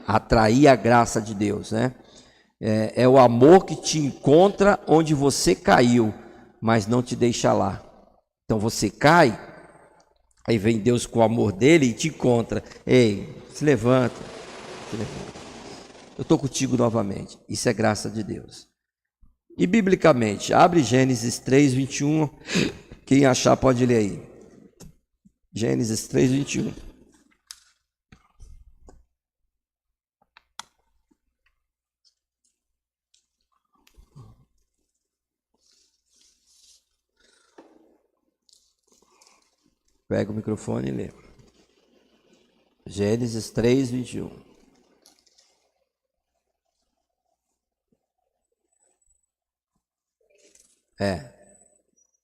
atrair a graça de Deus, né? É o amor que te encontra onde você caiu, mas não te deixa lá. Então você cai, aí vem Deus com o amor dele e te encontra. Ei, se levanta. Eu estou contigo novamente. Isso é graça de Deus. E biblicamente, abre Gênesis 3, 21. Quem achar pode ler aí. Gênesis 3, 21. Pega o microfone e lê. Gênesis 3, 21.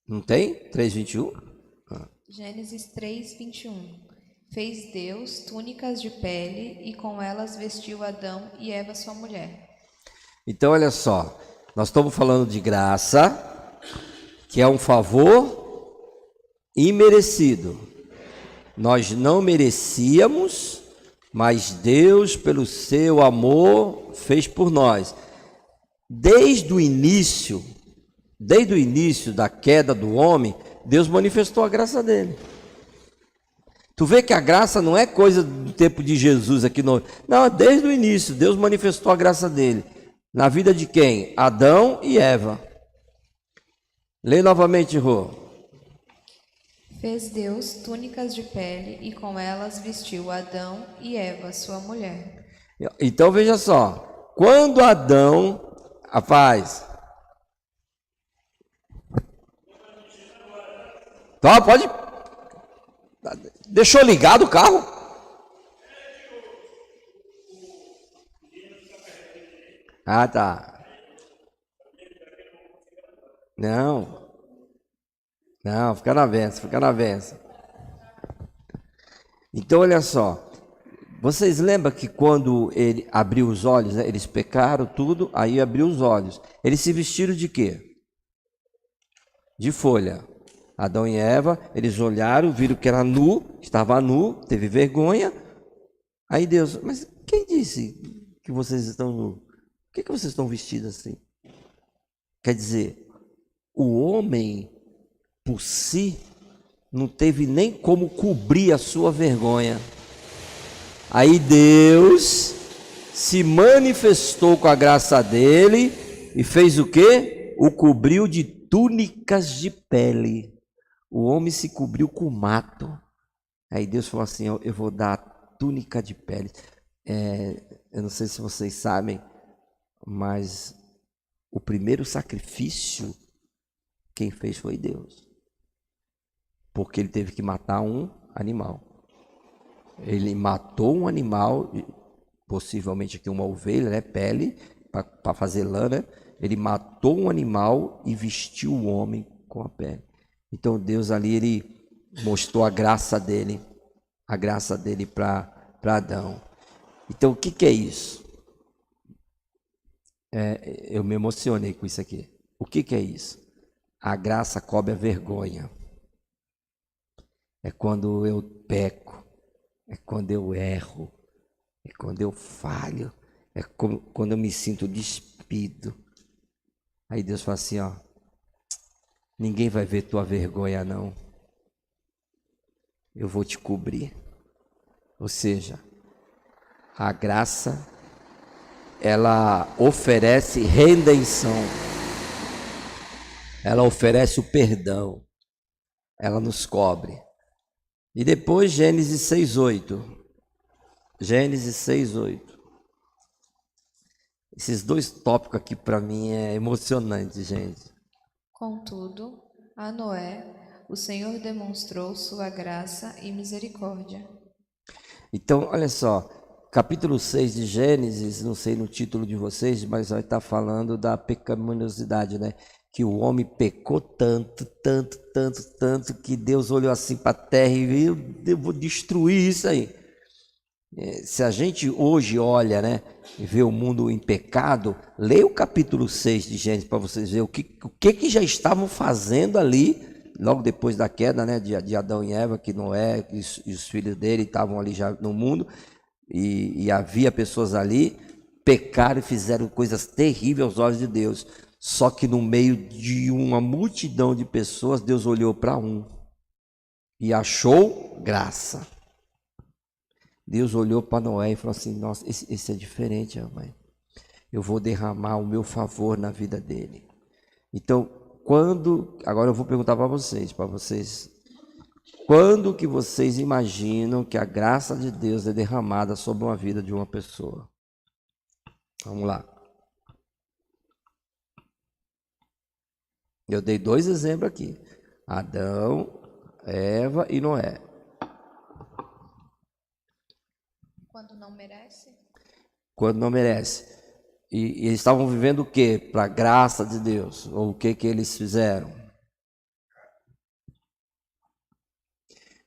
Não tem? 3:21? Gênesis 3, 21. Fez Deus túnicas de pele e com elas vestiu Adão e Eva, sua mulher. Então, olha só, nós estamos falando de graça, que é um favor imerecido. Nós não merecíamos, mas Deus, pelo seu amor, fez por nós. Desde o início da queda do homem, Deus manifestou a graça dele. Tu vê que a graça não é coisa do tempo de Jesus aqui, não. Não, desde o início, Deus manifestou a graça dele. Na vida de quem? Adão e Eva. Lê novamente, Rô. Fez Deus túnicas de pele e com elas vestiu Adão e Eva, sua mulher. Então veja só, quando Adão, rapaz, tá, pode, deixou ligado o carro? Ah, tá. Não, fica na benção. Então, olha só, vocês lembram que quando ele abriu os olhos, né, eles pecaram tudo, aí abriu os olhos. Eles se vestiram de quê? De folha. Adão e Eva, eles olharam, viram que era nu, estava nu, teve vergonha. Aí Deus, mas quem disse que vocês estão nus? Por que vocês estão vestidos assim? Quer dizer, o homem, por si, não teve nem como cobrir a sua vergonha. Aí Deus se manifestou com a graça dele e fez o quê? O cobriu de túnicas de pele. O homem se cobriu com mato. Aí Deus falou assim, eu vou dar túnica de pele. Eu não sei se vocês sabem, mas o primeiro sacrifício quem fez foi Deus. Porque ele teve que matar um animal. Ele matou um animal, possivelmente aqui uma ovelha, né, pele, para fazer lã, né? Ele matou um animal e vestiu o homem com a pele. Então Deus ali, ele mostrou a graça dele para Adão. Então o que é isso? Eu me emocionei com isso aqui. O que é isso? A graça cobre a vergonha. É quando eu peco, é quando eu erro, é quando eu falho, é quando eu me sinto despido. Aí Deus fala assim, ó, ninguém vai ver tua vergonha não. Eu vou te cobrir. Ou seja, a graça, ela oferece redenção. Ela oferece o perdão. Ela nos cobre. E depois Gênesis 6:8. Gênesis 6:8. Esses dois tópicos aqui para mim é emocionante, gente. Contudo, a Noé, o Senhor demonstrou sua graça e misericórdia. Então, olha só, capítulo 6 de Gênesis, não sei no título de vocês, mas vai estar falando da pecaminosidade, né? Que o homem pecou tanto, que Deus olhou assim para a terra e viu, eu vou destruir isso aí. Se a gente hoje olha, né, e vê o mundo em pecado, leia o capítulo 6 de Gênesis para vocês verem o que já estavam fazendo ali, logo depois da queda, né, de Adão e Eva, que Noé e os filhos dele estavam ali já no mundo, e havia pessoas ali, pecaram e fizeram coisas terríveis aos olhos de Deus. Só que no meio de uma multidão de pessoas, Deus olhou para um e achou graça. Deus olhou para Noé e falou assim, nossa, esse é diferente, mãe. Eu vou derramar o meu favor na vida dele. Então, agora eu vou perguntar para vocês, quando que vocês imaginam que a graça de Deus é derramada sobre uma vida de uma pessoa? Vamos lá. Eu dei 2 exemplos aqui. Adão, Eva e Noé. Quando não merece? Quando não merece. E eles estavam vivendo o quê? Para a graça de Deus. Ou o que eles fizeram?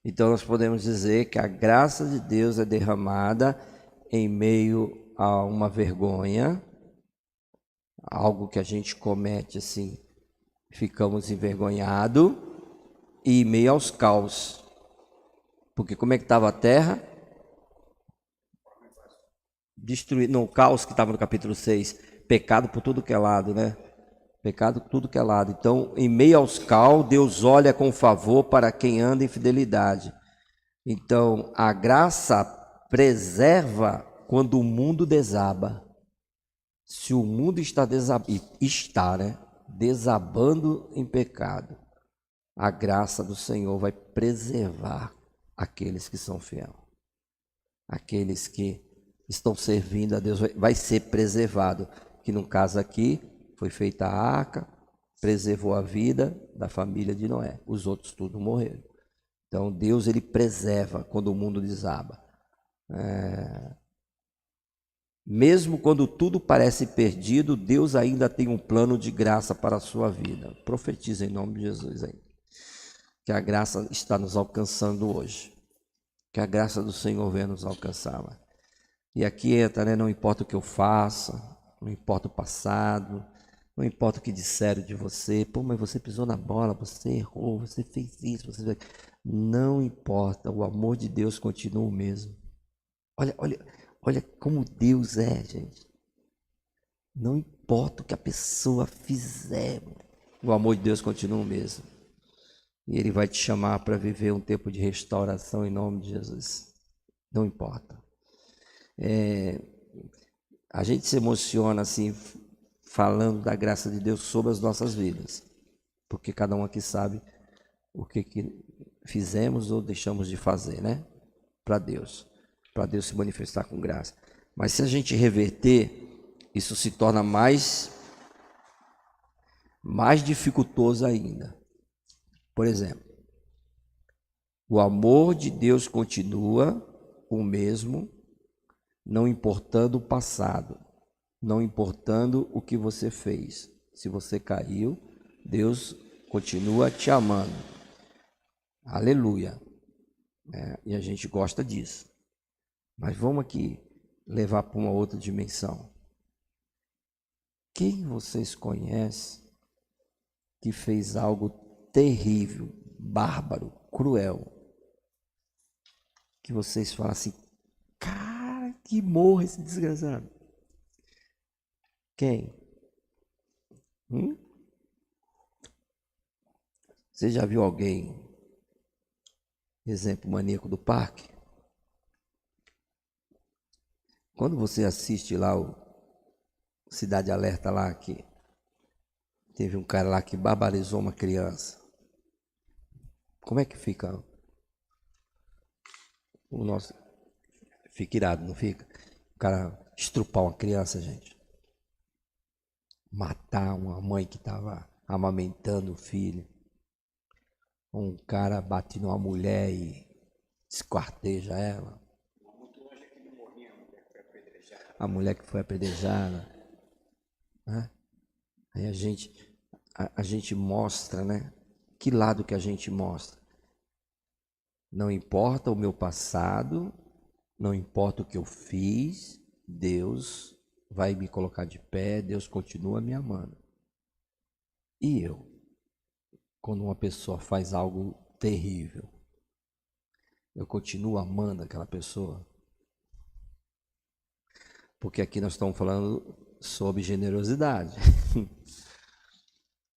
Então nós podemos dizer que a graça de Deus é derramada em meio a uma vergonha, algo que a gente comete assim, ficamos envergonhados, e em meio aos caos. Porque como é que estava a terra? Destruído, não, o caos que estava no capítulo 6, pecado por tudo que é lado, né? Pecado por tudo que é lado. Então, em meio aos caos, Deus olha com favor para quem anda em fidelidade. Então, a graça preserva quando o mundo desaba. Se o mundo está desabando em pecado, a graça do Senhor vai preservar aqueles que são fiéis. Aqueles que estão servindo a Deus vai ser preservado. Que no caso aqui foi feita a arca, preservou a vida da família de Noé. Os outros tudo morreram. Então Deus ele preserva quando o mundo desaba. Mesmo quando tudo parece perdido, Deus ainda tem um plano de graça para a sua vida. Profetiza em nome de Jesus aí. Que a graça está nos alcançando hoje. Que a graça do Senhor venha nos alcançar. E aqui entra, né? Não importa o que eu faça, não importa o passado, não importa o que disseram de você. Pô, mas você pisou na bola, você errou, você fez isso, você... Não importa, o amor de Deus continua o mesmo. Olha como Deus é, gente. Não importa o que a pessoa fizer, o amor de Deus continua o mesmo. E Ele vai te chamar para viver um tempo de restauração em nome de Jesus. Não importa. A gente se emociona assim, falando da graça de Deus sobre as nossas vidas. Porque cada um aqui sabe o que fizemos ou deixamos de fazer, né? Para Deus se manifestar com graça. Mas se a gente reverter, isso se torna mais dificultoso ainda. Por exemplo, o amor de Deus continua o mesmo, não importando o passado, não importando o que você fez. Se você caiu, Deus continua te amando. Aleluia. E a gente gosta disso. Mas vamos aqui levar para uma outra dimensão. Quem vocês conhecem que fez algo terrível, bárbaro, cruel? Que vocês falam assim, cara, que morra esse desgraçado. Quem? Você já viu alguém, exemplo, maníaco do parque? Quando você assiste lá o Cidade Alerta lá, que teve um cara lá que barbarizou uma criança. Como é que fica o nosso... Fica irado, não fica? O cara estrupar uma criança, gente. Matar uma mãe que estava amamentando o filho. Um cara bate numa mulher e esquarteja ela. A mulher que foi apedrejada. Né? Aí a gente mostra, né? Que lado que a gente mostra? Não importa o meu passado, não importa o que eu fiz, Deus vai me colocar de pé, Deus continua me amando. E eu, quando uma pessoa faz algo terrível, eu continuo amando aquela pessoa? Porque aqui nós estamos falando sobre generosidade.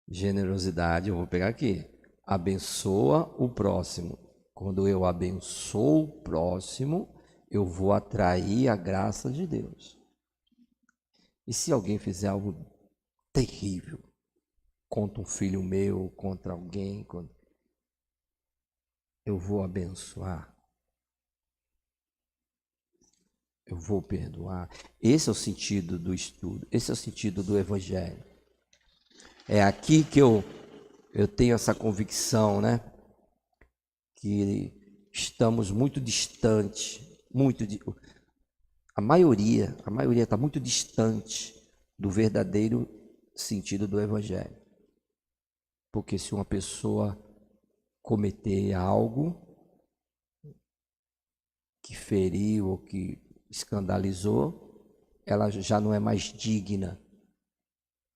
Generosidade, eu vou pegar aqui. Abençoa o próximo. Quando eu abençoo o próximo, eu vou atrair a graça de Deus. E se alguém fizer algo terrível contra um filho meu, contra alguém, eu vou abençoar. Eu vou perdoar. Esse é o sentido do estudo. Esse é o sentido do Evangelho. É aqui que eu tenho essa convicção, né? Que estamos muito distantes, a maioria está muito distante do verdadeiro sentido do Evangelho. Porque se uma pessoa cometer algo, feriu ou que escandalizou, ela já não é mais digna.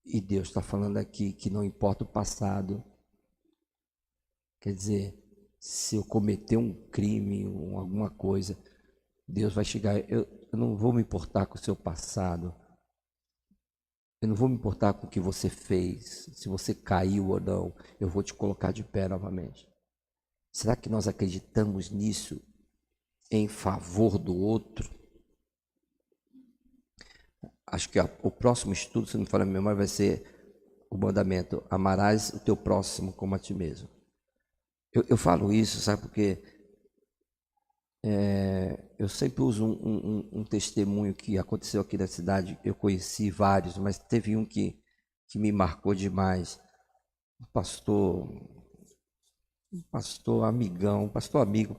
E Deus está falando aqui que não importa o passado. Quer dizer, se eu cometer um crime, alguma coisa, Deus vai chegar, eu não vou me importar com o seu passado. Eu não vou me importar com o que você fez, se você caiu ou não, eu vou te colocar de pé novamente. Será que nós acreditamos nisso em favor do outro? Acho que o próximo estudo, se não me falha a memória, vai ser o mandamento: amarás o teu próximo como a ti mesmo. Eu falo isso, sabe, porque eu sempre uso um testemunho que aconteceu aqui na cidade. Eu conheci vários, mas teve um que me marcou demais. Um pastor amigão, pastor amigo,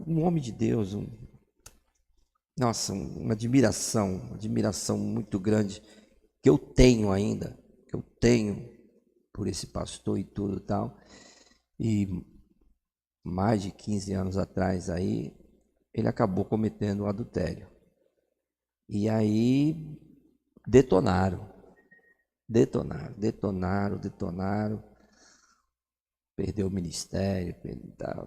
um homem de Deus, nossa, uma admiração muito grande que eu tenho ainda, por esse pastor e tudo e tal. E mais de 15 anos atrás aí, ele acabou cometendo um adultério. E aí detonaram. Perdeu o ministério,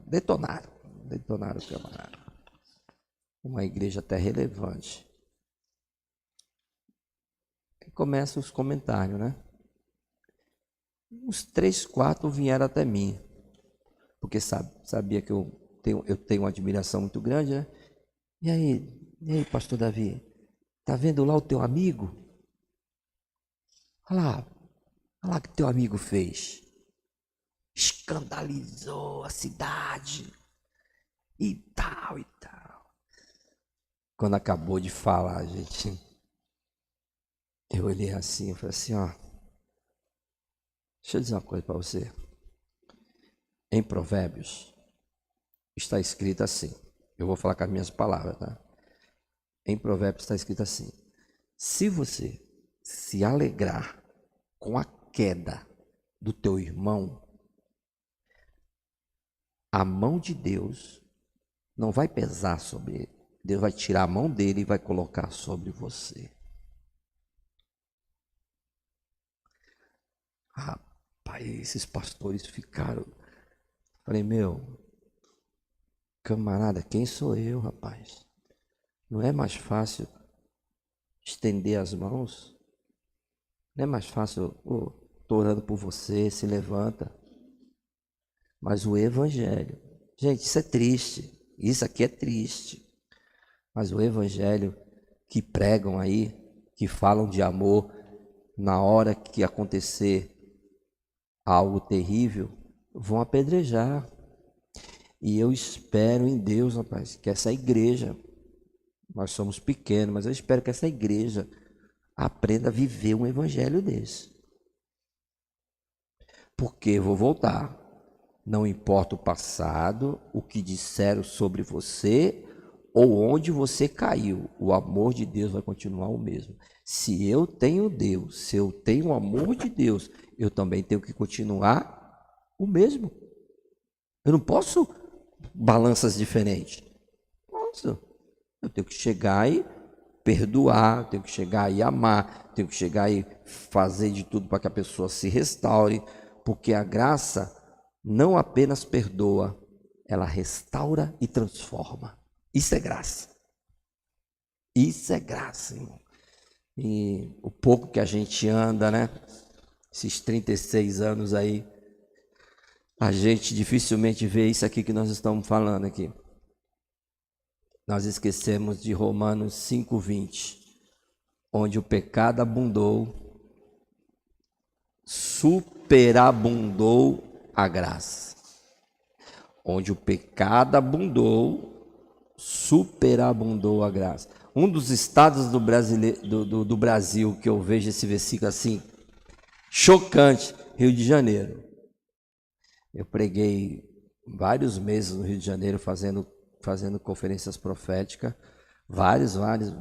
detonaram o camarada. Uma igreja até relevante. E começam os comentários, né? Uns 3, 4 vieram até mim, porque sabia que eu tenho uma admiração muito grande, né? E aí, pastor Davi, tá vendo lá o teu amigo? Olha lá o que teu amigo fez. Escandalizou a cidade e tal. Quando acabou de falar, gente, eu olhei assim, eu falei assim, ó, deixa eu dizer uma coisa para você. Em Provérbios está escrito assim, eu vou falar com as minhas palavras, tá? Em Provérbios está escrito assim: se você se alegrar com a queda do teu irmão, a mão de Deus não vai pesar sobre ele. Deus vai tirar a mão dele e vai colocar sobre você. Rapaz, esses pastores ficaram... Falei, meu, camarada, quem sou eu, rapaz? Não é mais fácil estender as mãos? Não é mais fácil, estou orando por você, se levanta. Mas o evangelho, gente, isso é triste, isso aqui é triste. Mas o evangelho que pregam aí, que falam de amor, na hora que acontecer algo terrível, vão apedrejar. E eu espero em Deus, rapaz, que essa igreja, nós somos pequenos, mas eu espero que essa igreja aprenda a viver um evangelho desse. Porque, vou voltar, não importa o passado, o que disseram sobre você ou onde você caiu, o amor de Deus vai continuar o mesmo. Se eu tenho Deus, se eu tenho o amor de Deus, eu também tenho que continuar o mesmo. Eu não posso balanças diferentes. Nossa, eu tenho que chegar e perdoar, tenho que chegar e amar, tenho que chegar e fazer de tudo para que a pessoa se restaure, porque a graça não apenas perdoa, ela restaura e transforma. Isso é graça. Isso é graça, irmão. E o pouco que a gente anda, né? Esses 36 anos aí, a gente dificilmente vê isso aqui que nós estamos falando aqui. Nós esquecemos de Romanos 5:20, onde o pecado abundou, superabundou a graça. Onde o pecado abundou, superabundou a graça. Um dos estados do Brasil que eu vejo esse versículo assim, chocante, Rio de Janeiro. Eu preguei vários meses no Rio de Janeiro fazendo conferências proféticas, vários,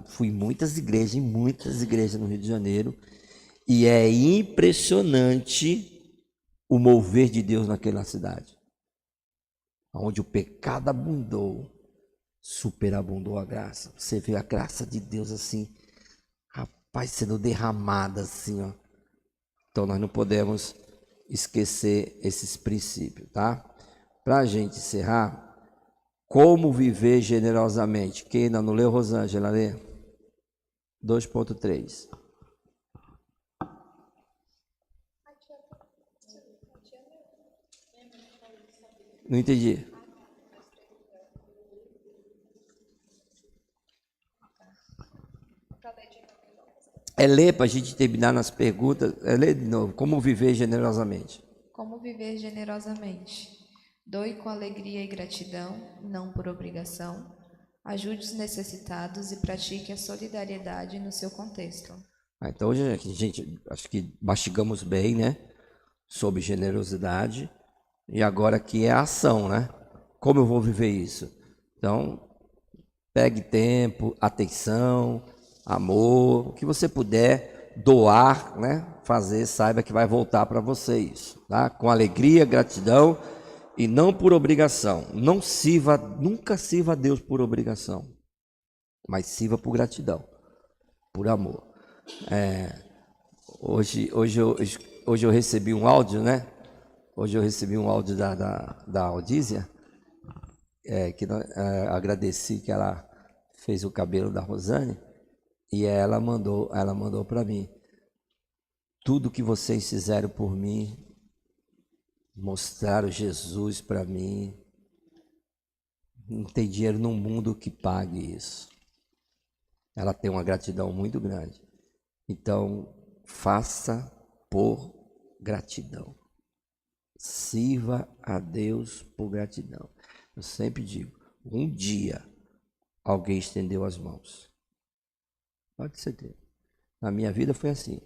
fui em muitas igrejas no Rio de Janeiro, e é impressionante o mover de Deus naquela cidade, onde o pecado abundou, superabundou a graça. Você vê a graça de Deus assim, rapaz, sendo derramada assim, ó. Então nós não podemos esquecer esses princípios, tá? Para a gente encerrar, como viver generosamente? Quem ainda não leu, Rosângela, lê? 2.3. Não entendi. É ler para a gente terminar nas perguntas. É ler de novo. Como viver generosamente? Como viver generosamente? Doe com alegria e gratidão, não por obrigação. Ajude os necessitados e pratique a solidariedade no seu contexto. Então, hoje, gente, acho que mastigamos bem, né? Sobre generosidade. E agora aqui é a ação, né? Como eu vou viver isso? Então, pegue tempo, atenção, amor, o que você puder doar, né? Fazer, saiba que vai voltar para você isso, tá? Com alegria, gratidão e não por obrigação. Não sirva, nunca sirva a Deus por obrigação, mas sirva por gratidão, por amor. Hoje eu recebi um áudio, né? Hoje eu recebi um áudio da Aldísia, agradeci que ela fez o cabelo da Rosane, e ela mandou para mim: tudo que vocês fizeram por mim, mostraram Jesus para mim, não tem dinheiro no mundo que pague isso. Ela tem uma gratidão muito grande. Então, faça por gratidão. Sirva a Deus por gratidão. Eu sempre digo, um dia alguém estendeu as mãos. Pode ser Deus. Na minha vida foi assim.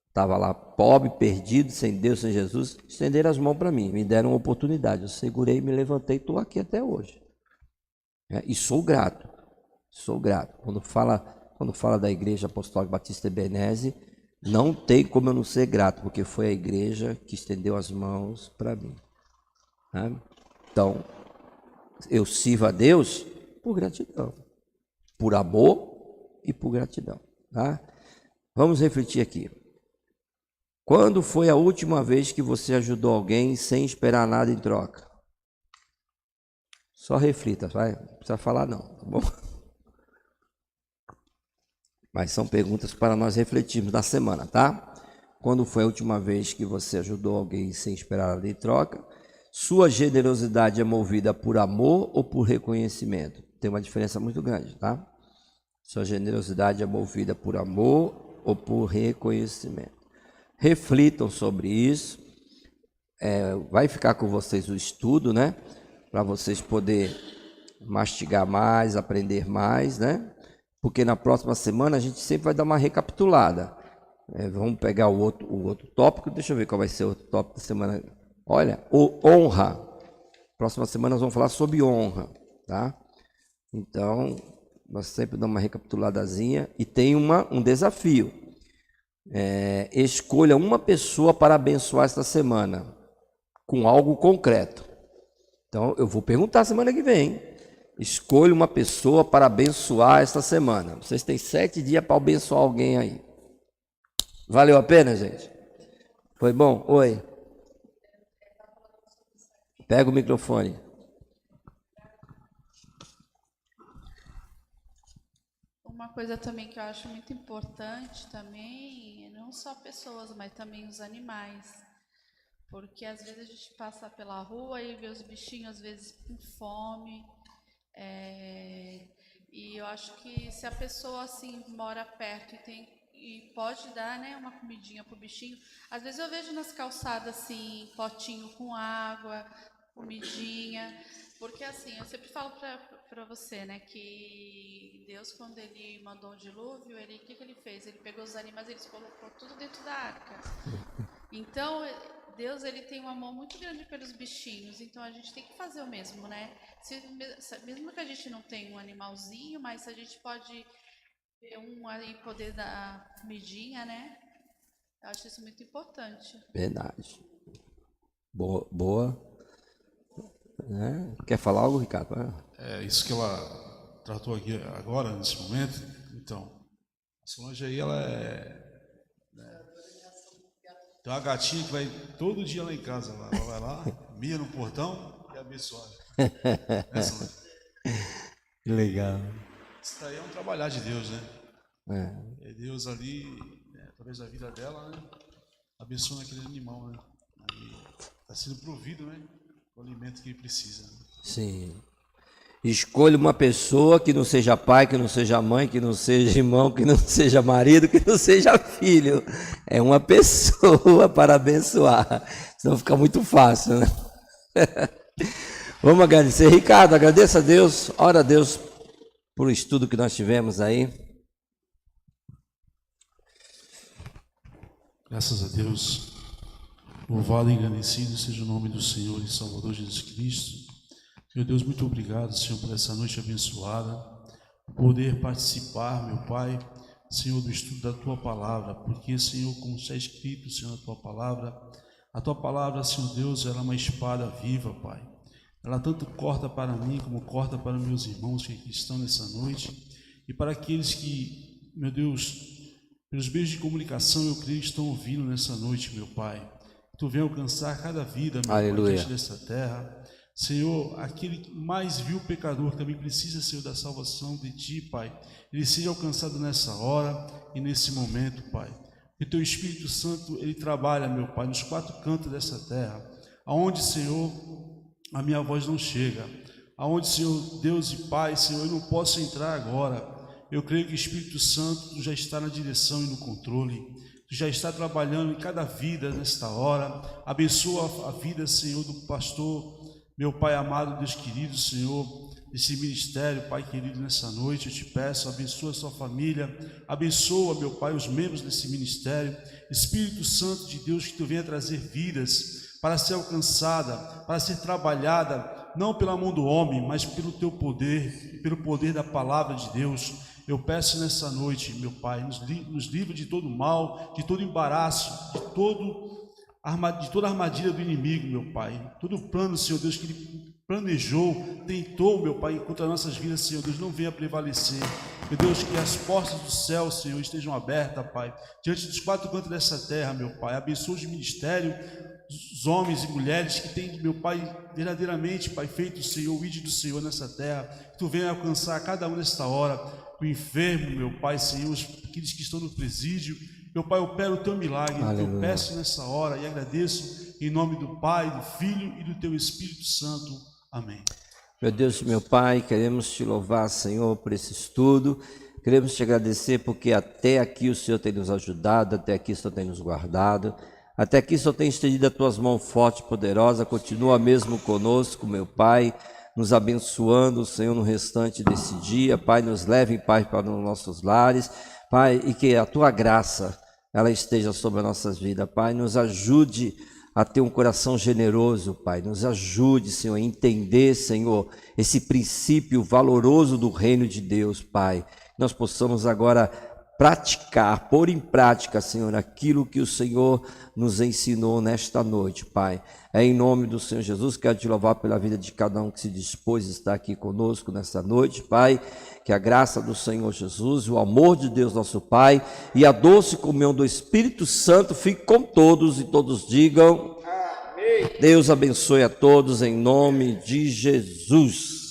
Estava lá pobre, perdido, sem Deus, sem Jesus. Estenderam as mãos para mim, me deram uma oportunidade. Eu segurei, me levantei e estou aqui até hoje. E sou grato. Sou grato. Quando fala da Igreja Apostólica Batista Ebenezer, não tem como eu não ser grato, porque foi a igreja que estendeu as mãos para mim. Então, eu sirvo a Deus por gratidão, por amor e por gratidão. Tá? Vamos refletir aqui. Quando foi a última vez que você ajudou alguém sem esperar nada em troca? Só reflita, vai? Não precisa falar não, tá bom? Mas são perguntas para nós refletirmos na semana, tá? Quando foi a última vez que você ajudou alguém sem esperar nada em troca? Sua generosidade é movida por amor ou por reconhecimento? Tem uma diferença muito grande, tá? Sua generosidade é movida por amor ou por reconhecimento? Reflitam sobre isso. Vai ficar com vocês o estudo, né? Para vocês poderem mastigar mais, aprender mais, né? Porque na próxima semana a gente sempre vai dar uma recapitulada. Vamos pegar o outro tópico. Deixa eu ver qual vai ser o outro tópico da semana. Olha, honra. Próxima semana nós vamos falar sobre honra, tá? Então, nós sempre damos uma recapituladazinha. E tem um desafio. Escolha uma pessoa para abençoar esta semana, com algo concreto. Então, eu vou perguntar semana que vem, hein? Escolha uma pessoa para abençoar esta semana. Vocês têm 7 dias para abençoar alguém aí. Valeu a pena, gente? Foi bom? Oi. Pega o microfone. Uma coisa também que eu acho muito importante também, não só pessoas, mas também os animais. Porque às vezes a gente passa pela rua e vê os bichinhos às vezes com fome. E eu acho que se a pessoa assim mora perto e pode dar, né, uma comidinha pro bichinho, às vezes eu vejo nas calçadas assim, potinho com água, comidinha, porque assim, eu sempre falo para você, né, que Deus, quando ele mandou o dilúvio, o que ele fez? Ele pegou os animais, ele colocou tudo dentro da arca. Então, Deus, ele tem um amor muito grande pelos bichinhos, então a gente tem que fazer o mesmo, né? Mesmo que a gente não tenha um animalzinho, mas a gente pode ter um aí, poder dar comidinha, né? Eu acho isso muito importante. Verdade. Boa. né? Quer falar algo, Ricardo? É isso que ela tratou aqui agora, nesse momento. Então, a Solange aí, ela tem uma gatinha que vai todo dia lá em casa. Ela vai lá, mia no portão e abençoa. Né, Solange? Que legal. Isso daí é um trabalhar de Deus, né? É. É Deus ali, através da vida dela, né? Abençoando aquele animal, né? Está sendo provido, né? O alimento que ele precisa. Né? Sim. Escolha uma pessoa que não seja pai, que não seja mãe, que não seja irmão, que não seja marido, que não seja filho. É uma pessoa para abençoar. Senão fica muito fácil, né? Vamos agradecer. Ricardo, agradeça a Deus. Ora a Deus por estudo que nós tivemos aí. Graças a Deus. Louvado e engrandecido seja o nome do Senhor e Salvador Jesus Cristo. Meu Deus, muito obrigado, Senhor, por essa noite abençoada, poder participar, meu Pai, Senhor, do estudo da Tua Palavra, porque, Senhor, como está escrito, Senhor, na Tua Palavra, a Tua Palavra, Senhor Deus, ela é uma espada viva, Pai. Ela tanto corta para mim, como corta para meus irmãos que aqui estão nessa noite, e para aqueles que, meu Deus, pelos meios de comunicação, eu creio, estão ouvindo nessa noite, meu Pai. Tu vem alcançar cada vida, meu Pai, diante dessa terra. Senhor, aquele mais vil pecador que também precisa, Senhor, da salvação de Ti, Pai, ele seja alcançado nessa hora e nesse momento, Pai. Que Teu Espírito Santo, ele trabalha, meu Pai, nos quatro cantos dessa terra, aonde, Senhor, a minha voz não chega, aonde, Senhor, Deus e Pai, Senhor, eu não posso entrar agora. Eu creio que o Espírito Santo Tu já está na direção e no controle. Tu já está trabalhando em cada vida nesta hora. Abençoa a vida, Senhor, do pastor, meu Pai amado, Deus querido, Senhor, desse ministério, Pai querido, nessa noite, eu te peço, abençoa a sua família, abençoa, meu Pai, os membros desse ministério, Espírito Santo de Deus, que Tu venha trazer vidas para ser alcançada, para ser trabalhada, não pela mão do homem, mas pelo Teu poder, pelo poder da palavra de Deus. Eu peço nessa noite, meu Pai, nos livre de todo mal, de todo embaraço, de toda armadilha do inimigo, meu Pai. Todo plano, Senhor Deus, que ele planejou, tentou, meu Pai, contra nossas vidas, Senhor Deus, não venha prevalecer. Meu Deus, que as portas do céu, Senhor, estejam abertas, Pai, diante dos quatro cantos dessa terra, meu Pai. Abençoa os ministérios, os homens e mulheres que têm, meu Pai, verdadeiramente, Pai, feito o Senhor, o ídolo do Senhor nessa terra. Que Tu venha alcançar cada um nesta hora. O enfermo, meu Pai, Senhor, aqueles que estão no presídio. Meu Pai, opera o Teu milagre. Aleluia. Eu peço nessa hora e agradeço em nome do Pai, do Filho e do Teu Espírito Santo. Amém. Meu Deus, meu Pai, queremos Te louvar, Senhor, por esse estudo. Queremos Te agradecer porque até aqui o Senhor tem nos ajudado, até aqui o Senhor tem nos guardado, até aqui o Senhor tem estendido as Tuas mãos fortes e poderosas. Continua mesmo conosco, meu Pai, nos abençoando, Senhor, no restante desse dia. Pai, nos leve em paz para os nossos lares, Pai, e que a Tua graça ela esteja sobre as nossas vidas, Pai. Nos ajude a ter um coração generoso, Pai. Nos ajude, Senhor, a entender, Senhor, esse princípio valoroso do reino de Deus, Pai. Nós possamos agora praticar, pôr em prática, Senhor, aquilo que o Senhor nos ensinou nesta noite, Pai. É em nome do Senhor Jesus, quero Te louvar pela vida de cada um que se dispôs a estar aqui conosco nesta noite, Pai. Que a graça do Senhor Jesus, o amor de Deus nosso Pai e a doce comunhão do Espírito Santo fique com todos e todos digam amém. Deus abençoe a todos em nome de Jesus.